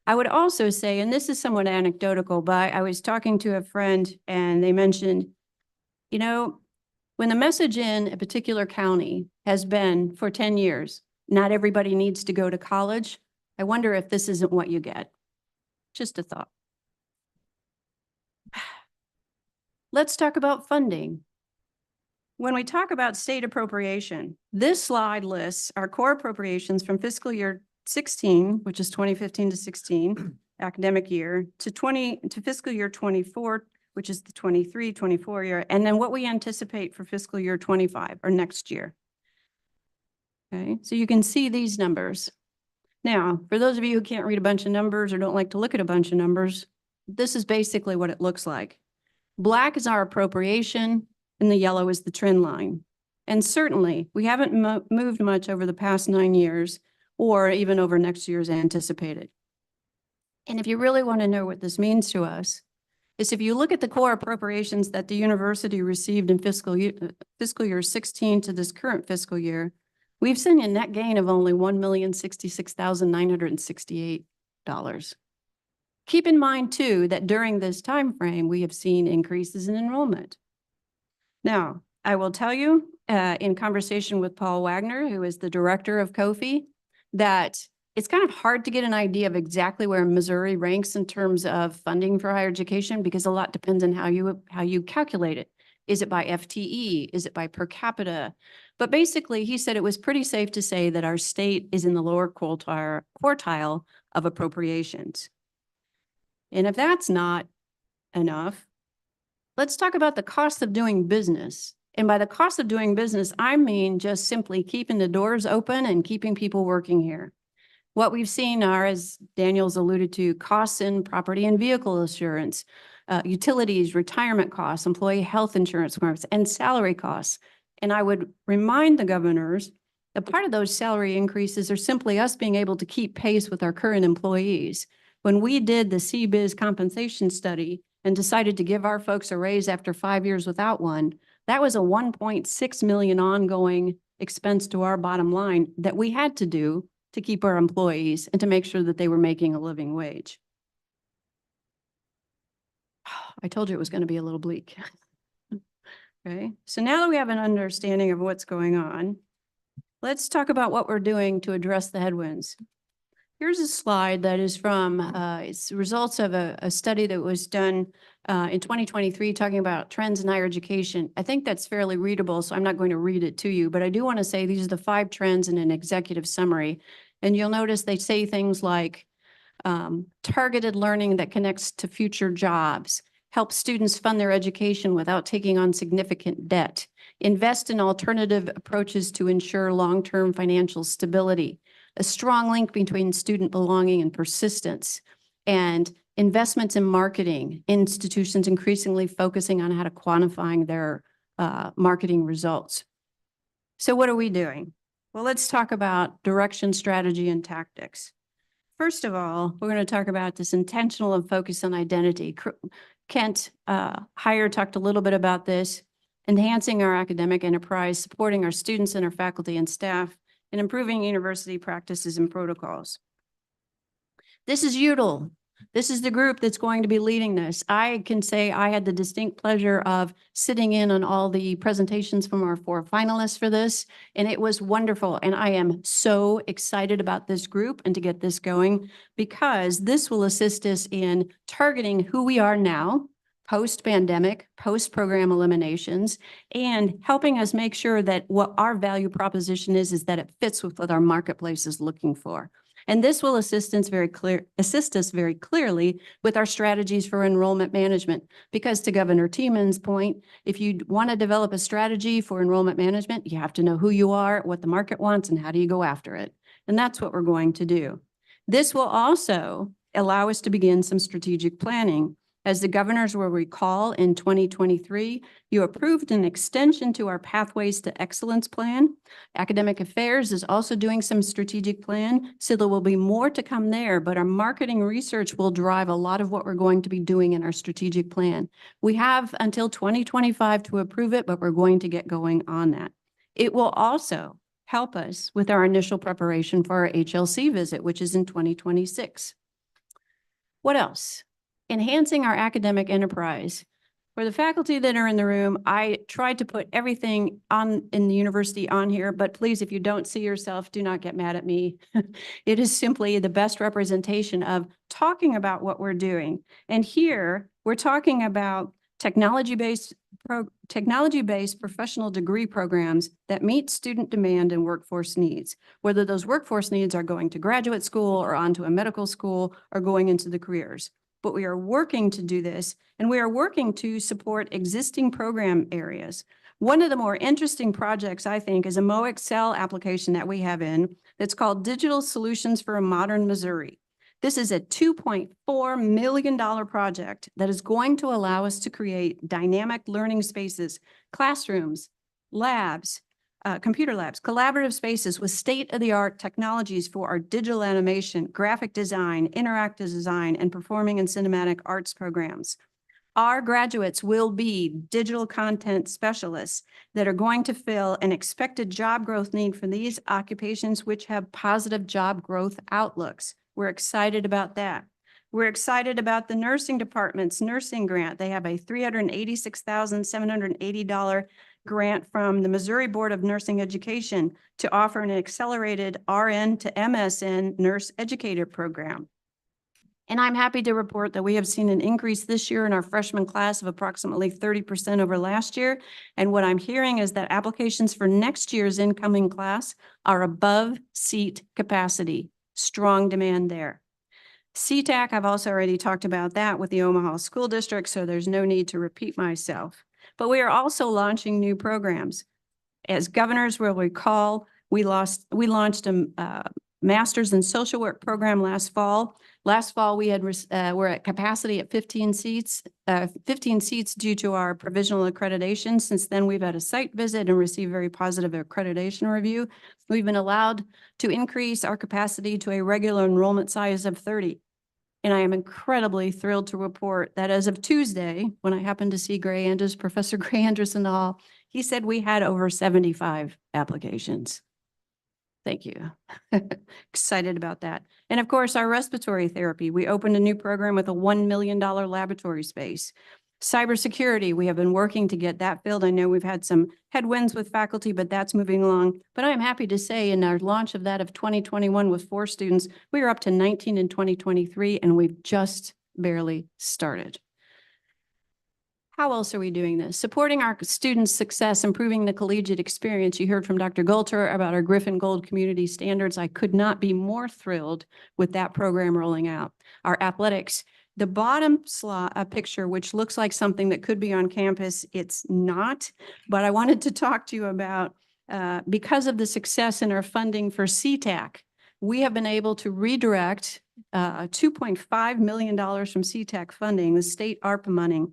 I would also say, and this is somewhat anecdotal, but I was talking to a friend and they mentioned, you know, when the message in a particular county has been for 10 years, not everybody needs to go to college, I wonder if this isn't what you get. Just a thought. Let's talk about funding. When we talk about state appropriation, this slide lists our core appropriations from fiscal year 16, which is 2015 to 16 academic year, to fiscal year 24, which is the 23-24 year, and then what we anticipate for fiscal year 25 or next year. Okay, so you can see these numbers. Now, for those of you who can't read a bunch of numbers or don't like to look at a bunch of numbers, this is basically what it looks like. Black is our appropriation and the yellow is the trend line. And certainly we haven't moved much over the past 9 years or even over next year's anticipated. And if you really want to know what this means to us, is if you look at the core appropriations that the university received in fiscal year 16 to this current fiscal year, we've seen a net gain of only $1,066,968. Keep in mind too, that during this time frame, we have seen increases in enrollment. Now, I will tell you in conversation with Paul Wagner, who is the director of COFI, that it's kind of hard to get an idea of exactly where Missouri ranks in terms of funding for higher education because a lot depends on how you calculate it. Is it by FTE? Is it by per capita? But basically, he said it was pretty safe to say that our state is in the lower quartile of appropriations. And if that's not enough, let's talk about the cost of doing business. And by the cost of doing business, I mean just simply keeping the doors open and keeping people working here. What we've seen are, as Daniel's alluded to, costs in property and vehicle insurance, utilities, retirement costs, employee health insurance costs, and salary costs. And I would remind the governors that part of those salary increases are simply us being able to keep pace with our current employees. When we did the CBiz compensation study and decided to give our folks a raise after 5 years without one, that was a $1.6 million ongoing expense to our bottom line that we had to do to keep our employees and to make sure that they were making a living wage. I told you it was going to be a little bleak. Okay, so now that we have an understanding of what's going on, let's talk about what we're doing to address the headwinds. Here's a slide that is from, it's results of a study that was done in 2023 talking about trends in higher education. I think that's fairly readable, so I'm not going to read it to you, but I do want to say these are the 5 trends in an executive summary. And you'll notice they say things like targeted learning that connects to future jobs, help students fund their education without taking on significant debt, invest in alternative approaches to ensure long-term financial stability, a strong link between student belonging and persistence, and investments in marketing, institutions increasingly focusing on how to quantifying their marketing results. So what are we doing? Well, let's talk about direction, strategy, and tactics. First of all, we're going to talk about this intentional and focus on identity. Kent Heyer talked a little bit about this, enhancing our academic enterprise, supporting our students and our faculty and staff, and improving university practices and protocols. This is UTL. This is the group that's going to be leading this. I can say I had the distinct pleasure of sitting in on all the presentations from our 4 finalists for this, and it was wonderful. And I am so excited about this group and to get this going because this will assist us in targeting who we are now, post-pandemic, post-program eliminations, and helping us make sure that what our value proposition is that it fits with what our marketplace is looking for. And this will assist us very clearly with our strategies for enrollment management. Because to Governor Timon's point, if you want to develop a strategy for enrollment management, you have to know who you are, what the market wants, and how do you go after it. And that's what we're going to do. This will also allow us to begin some strategic planning. As the governors will recall, in 2023, you approved an extension to our Pathways to Excellence plan. Academic Affairs is also doing some strategic plan, so there will be more to come there, but our marketing research will drive a lot of what we're going to be doing in our strategic plan. We have until 2025 to approve it, but we're going to get going on that. It will also help us with our initial preparation for our HLC visit, which is in 2026. What else? Enhancing our academic enterprise. For the faculty that are in the room, I tried to put everything in the university on here, but please, if you don't see yourself, do not get mad at me. It is simply the best representation of talking about what we're doing. And here, we're talking about technology-based professional degree programs that meet student demand and workforce needs, whether those workforce needs are going to graduate school or onto a medical school or going into the careers. But we are working to do this, and we are working to support existing program areas. One of the more interesting projects, I think, is a MoExcel application that we have in that's called Digital Solutions for a Modern Missouri. This is a $2.4 million project that is going to allow us to create dynamic learning spaces, classrooms, labs, computer labs, collaborative spaces with state-of-the-art technologies for our digital animation, graphic design, interactive design, and performing and cinematic arts programs. Our graduates will be digital content specialists that are going to fill an expected job growth need for these occupations which have positive job growth outlooks. We're excited about that. We're excited about the nursing department's nursing grant. They have a $386,780 grant from the Missouri Board of Nursing Education to offer an accelerated RN to MSN nurse educator program. And I'm happy to report that we have seen an increase this year in our freshman class of approximately 30% over last year. And what I'm hearing is that applications for next year's incoming class are above seat capacity. Strong demand there. CTAC, I've also already talked about that with the Omaha School District, so there's no need to repeat myself. But we are also launching new programs. As governors will recall, we launched a Master's in Social Work program last fall. Last fall, we had we're at capacity at 15 seats due to our provisional accreditation. Since then, we've had a site visit and received very positive accreditation review. We've been allowed to increase our capacity to a regular enrollment size of 30. And I am incredibly thrilled to report that as of Tuesday, when I happened to see Professor Gray Andrews in the hall, he said we had over 75 applications. Thank you. Excited about that. And of course, our respiratory therapy, we opened a new program with a $1 million laboratory space. Cybersecurity, we have been working to get that filled. I know we've had some headwinds with faculty, but that's moving along. But I am happy to say in our launch of that of 2021 with 4 students, we are up to 19 in 2023, and we've just barely started. How else are we doing this? Supporting our students' success, improving the collegiate experience. You heard from Dr. Golter about our Griffin Gold Community Standards. I could not be more thrilled with that program rolling out. Our athletics. The bottom picture, which looks like something that could be on campus, it's not. But I wanted to talk to you about, because of the success in our funding for CTAC, we have been able to redirect $2.5 million from CTAC funding, the state ARPA money.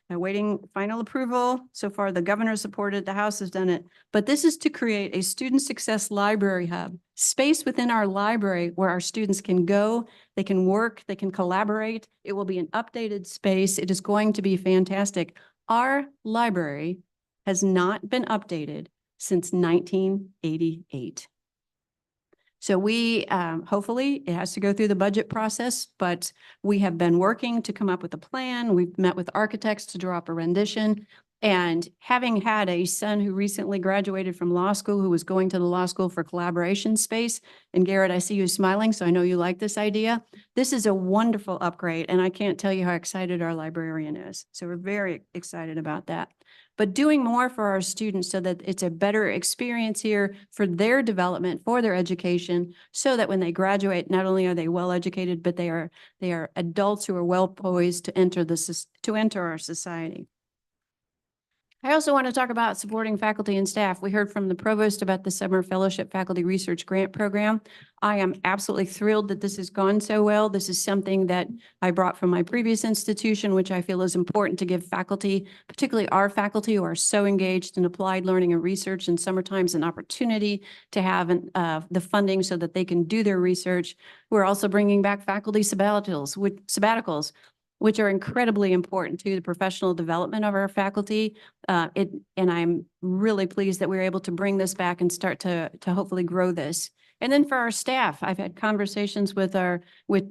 Awaiting final approval. So far, the governor supported, the House has done it. But this is to create a student success library hub, space within our library where our students can go, they can work, they can collaborate. It will be an updated space. It is going to be fantastic. Our library has not been updated since 1988. So we, hopefully, it has to go through the budget process, but we have been working to come up with a plan. We've met with architects to draw up a rendition. And having had a son who recently graduated from law school, who was going to the law school for collaboration space, and Garrett, I see you smiling, so I know you like this idea. This is a wonderful upgrade, and I can't tell you how excited our librarian is. So we're very excited about that. But doing more for our students so that it's a better experience here for their development, for their education, so that when they graduate, not only are they well educated, but they are adults who are well poised to enter our society. I also want to talk about supporting faculty and staff. We heard from the provost about the Summer Fellowship Faculty Research Grant Program. I am absolutely thrilled that this has gone so well. This is something that I brought from my previous institution, which I feel is important to give faculty, particularly our faculty who are so engaged in applied learning and research in summertimes, an opportunity to have the funding so that they can do their research. We're also bringing back faculty sabbaticals, which are incredibly important to the professional development of our faculty. And I'm really pleased that we were able to bring this back and start to hopefully grow this. And then for our staff, I've had conversations with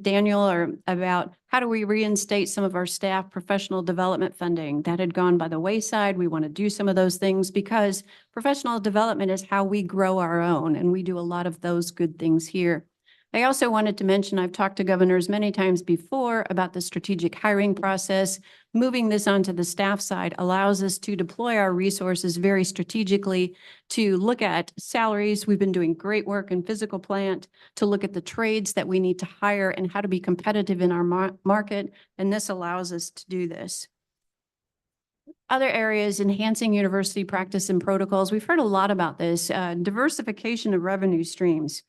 Daniel about how do we reinstate some of our staff professional development funding that had gone by the wayside. We want to do some of those things because professional development is how we grow our own, and we do a lot of those good things here. I also wanted to mention, I've talked to governors many times before about the strategic hiring process. Moving this onto the staff side allows us to deploy our resources very strategically to look at salaries. We've been doing great work in physical plant to look at the trades that we need to hire and how to be competitive in our market. And this allows us to do this. Other areas, enhancing university practice and protocols. We've heard a lot about this, diversification of revenue streams.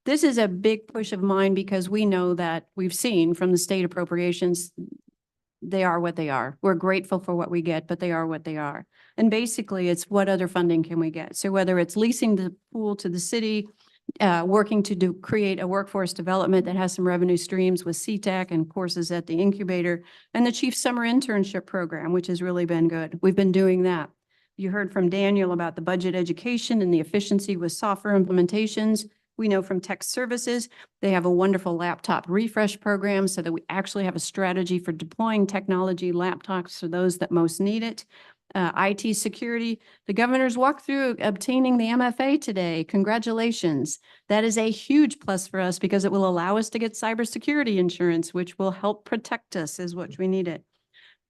This is a big push of mine because we know that we've seen from the state appropriations, they are what they are. We're grateful for what we get, but they are what they are. And basically, it's what other funding can we get? So whether it's leasing the pool to the city, working to create a workforce development that has some revenue streams with CTEC and courses at the incubator, and the Chief Summer Internship Program, which has really been good. We've been doing that. You heard from Daniel about the budget education and the efficiency with software implementations. We know from tech services, they have a wonderful laptop refresh program so that we actually have a strategy for deploying technology laptops for those that most need it. IT security, the governor's walked through obtaining the MFA today. Congratulations. That is a huge plus for us because it will allow us to get cybersecurity insurance, which will help protect us as what we need it.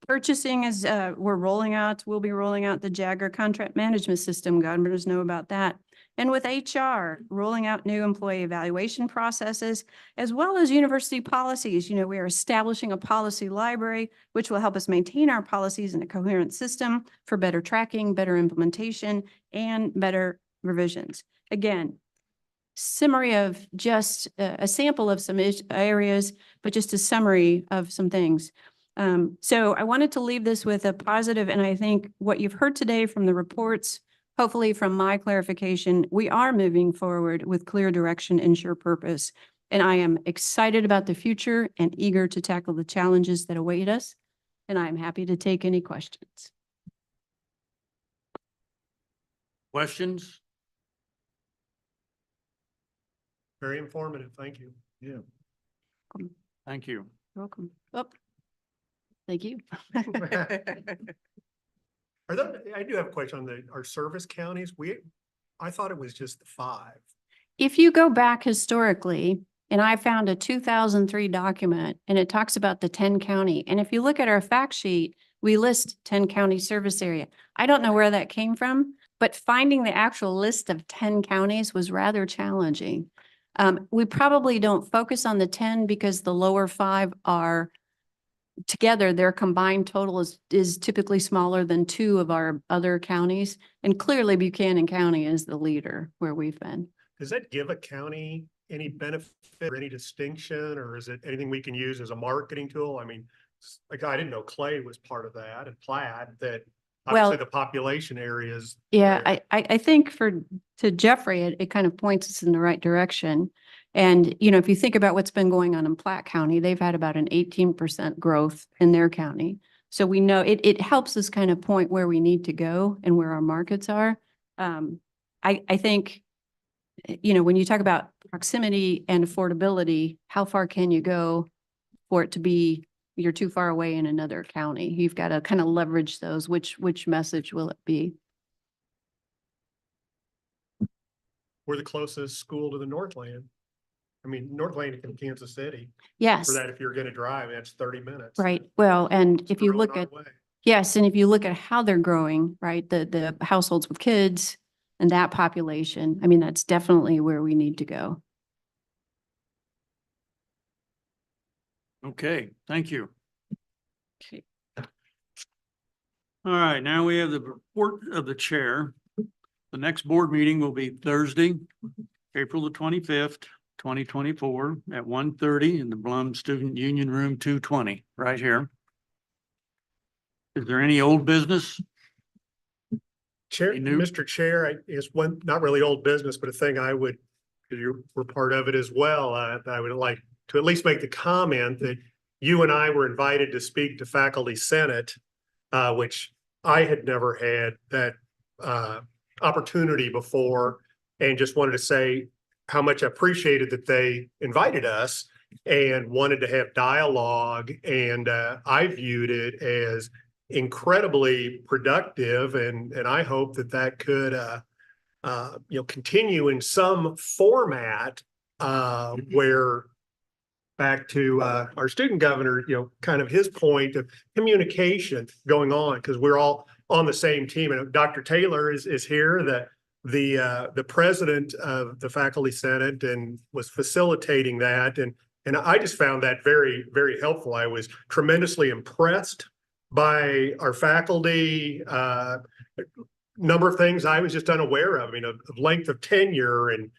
Purchasing is, we'll be rolling out the Jagger contract management system. Governors know about that. And with HR, rolling out new employee evaluation processes, as well as university policies. We are establishing a policy library, which will help us maintain our policies in a coherent system for better tracking, better implementation, and better revisions. Again, summary of just a sample of some areas, but just a summary of some things. So I wanted to leave this with a positive, and I think what you've heard today from the reports, hopefully from my clarification, we are moving forward with clear direction and sure purpose. And I am excited about the future and eager to tackle the challenges that await us. And I'm happy to take any questions. Questions? Very informative. Thank you. Yeah. Thank you. You're welcome. Oh, thank you. I do have a question on our service counties. I thought it was just the 5. If you go back historically, and I found a 2003 document, and it talks about the 10 county. And if you look at our fact sheet, we list 10 county service area. I don't know where that came from, but finding the actual list of 10 counties was rather challenging. We probably don't focus on the 10 because the lower 5 are together, their combined total is typically smaller than 2 of our other counties. And clearly Buchanan County is the leader where we've been. Does that give a county any benefit or any distinction, or is it anything we can use as a marketing tool? I mean, like I didn't know Clay was part of that, and Plaid, that obviously the population areas. Yeah, I think to Jeffrey, it kind of points us in the right direction. And, if you think about what's been going on in Platte County, they've had about an 18% growth in their county. So we know it helps us kind of point where we need to go and where our markets are. I think, when you talk about proximity and affordability, how far can you go for it to be, you're too far away in another county. You've got to kind of leverage those. Which message will it be? We're the closest school to the Northland. I mean, Northland in Kansas City. Yes, For that, if you're gonna drive, that's 30 minutes. right. Well, and if you We're look on at, our way. yes, and if you look at how they're growing, right, the households with kids and that population, I mean, that's definitely where we need to go. Okay, thank you. Okay. All right, now we have the report of the chair. The next board meeting will be Thursday, April the 25th, 2024 at 1:30 in the Blum Student Union Room 220, right here. Is there any old business? Chair, Any new? Mr. Chair, is one, not really old business, but a thing I would, because you were part of it as well, I would like to at least make the comment that you and I were invited to speak to Faculty Senate, which I had never had that opportunity before, and just wanted to say how much I appreciated that they invited us and wanted to have dialogue. And I viewed it as incredibly productive, and I hope that that could continue in some format where, back to our student governor, kind of his point of communication going on, because we're all on the same team. And Dr. Taylor is here, the president of the Faculty Senate, and was facilitating that. And I just found that very, very helpful. I was tremendously impressed by our faculty, number of things I was just unaware of. I mean, of length of tenure, and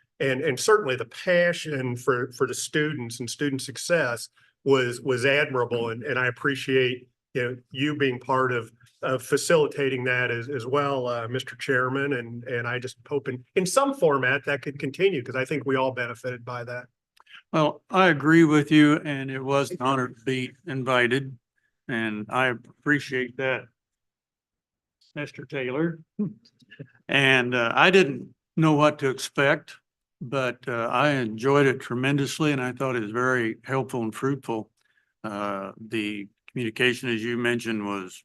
certainly the passion for the students and student success was admirable. And I appreciate, you being part of facilitating that as well, Mr. Chairman. And I just hope in some format that could continue, because I think we all benefited by that. Well, I agree with you, and it was an honor to be invited, and I appreciate that, Mr. Taylor. And I didn't know what to expect, but I enjoyed it tremendously, and I thought it was very helpful and fruitful. The communication, as you mentioned, was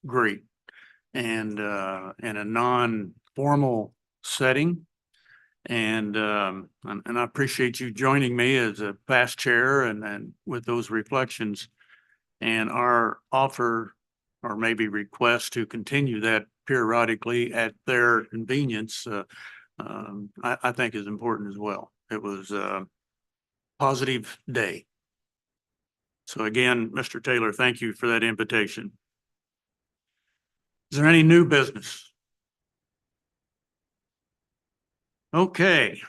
great, and in a non-formal setting. And I appreciate you joining me as a past chair and with those reflections, and our offer, or maybe request, to continue that periodically at their convenience, I think is important as well. It was a positive day. So again, Mr. Taylor, thank you for that invitation. Is there any new business? Okay,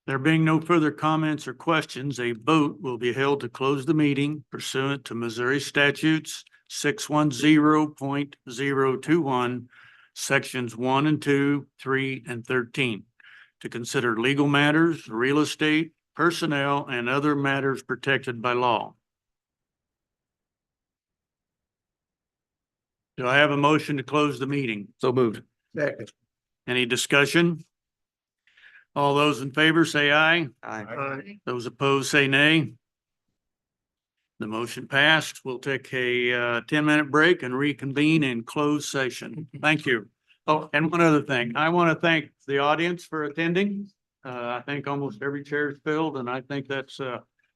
there being no further comments or questions, a vote will be held to close the meeting pursuant to Missouri statutes 610.021, sections 1 and 2, 3, and 13, to consider legal matters, real estate, personnel, and other matters protected by law. Do I have a motion to close the meeting? So moved. Second. Any discussion? All those in favor say aye. Aye. Those opposed say nay. The motion passed. We'll take a 10-minute break and reconvene in closed session. Thank you. Oh, and one other thing. I want to thank the audience for attending. I think almost every chair is filled, and I think that's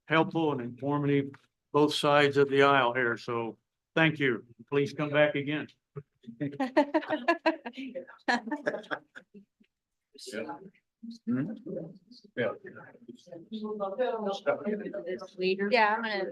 helpful and informative, both sides of the aisle here. So thank you. Please come back again. Yeah, I'm gonna.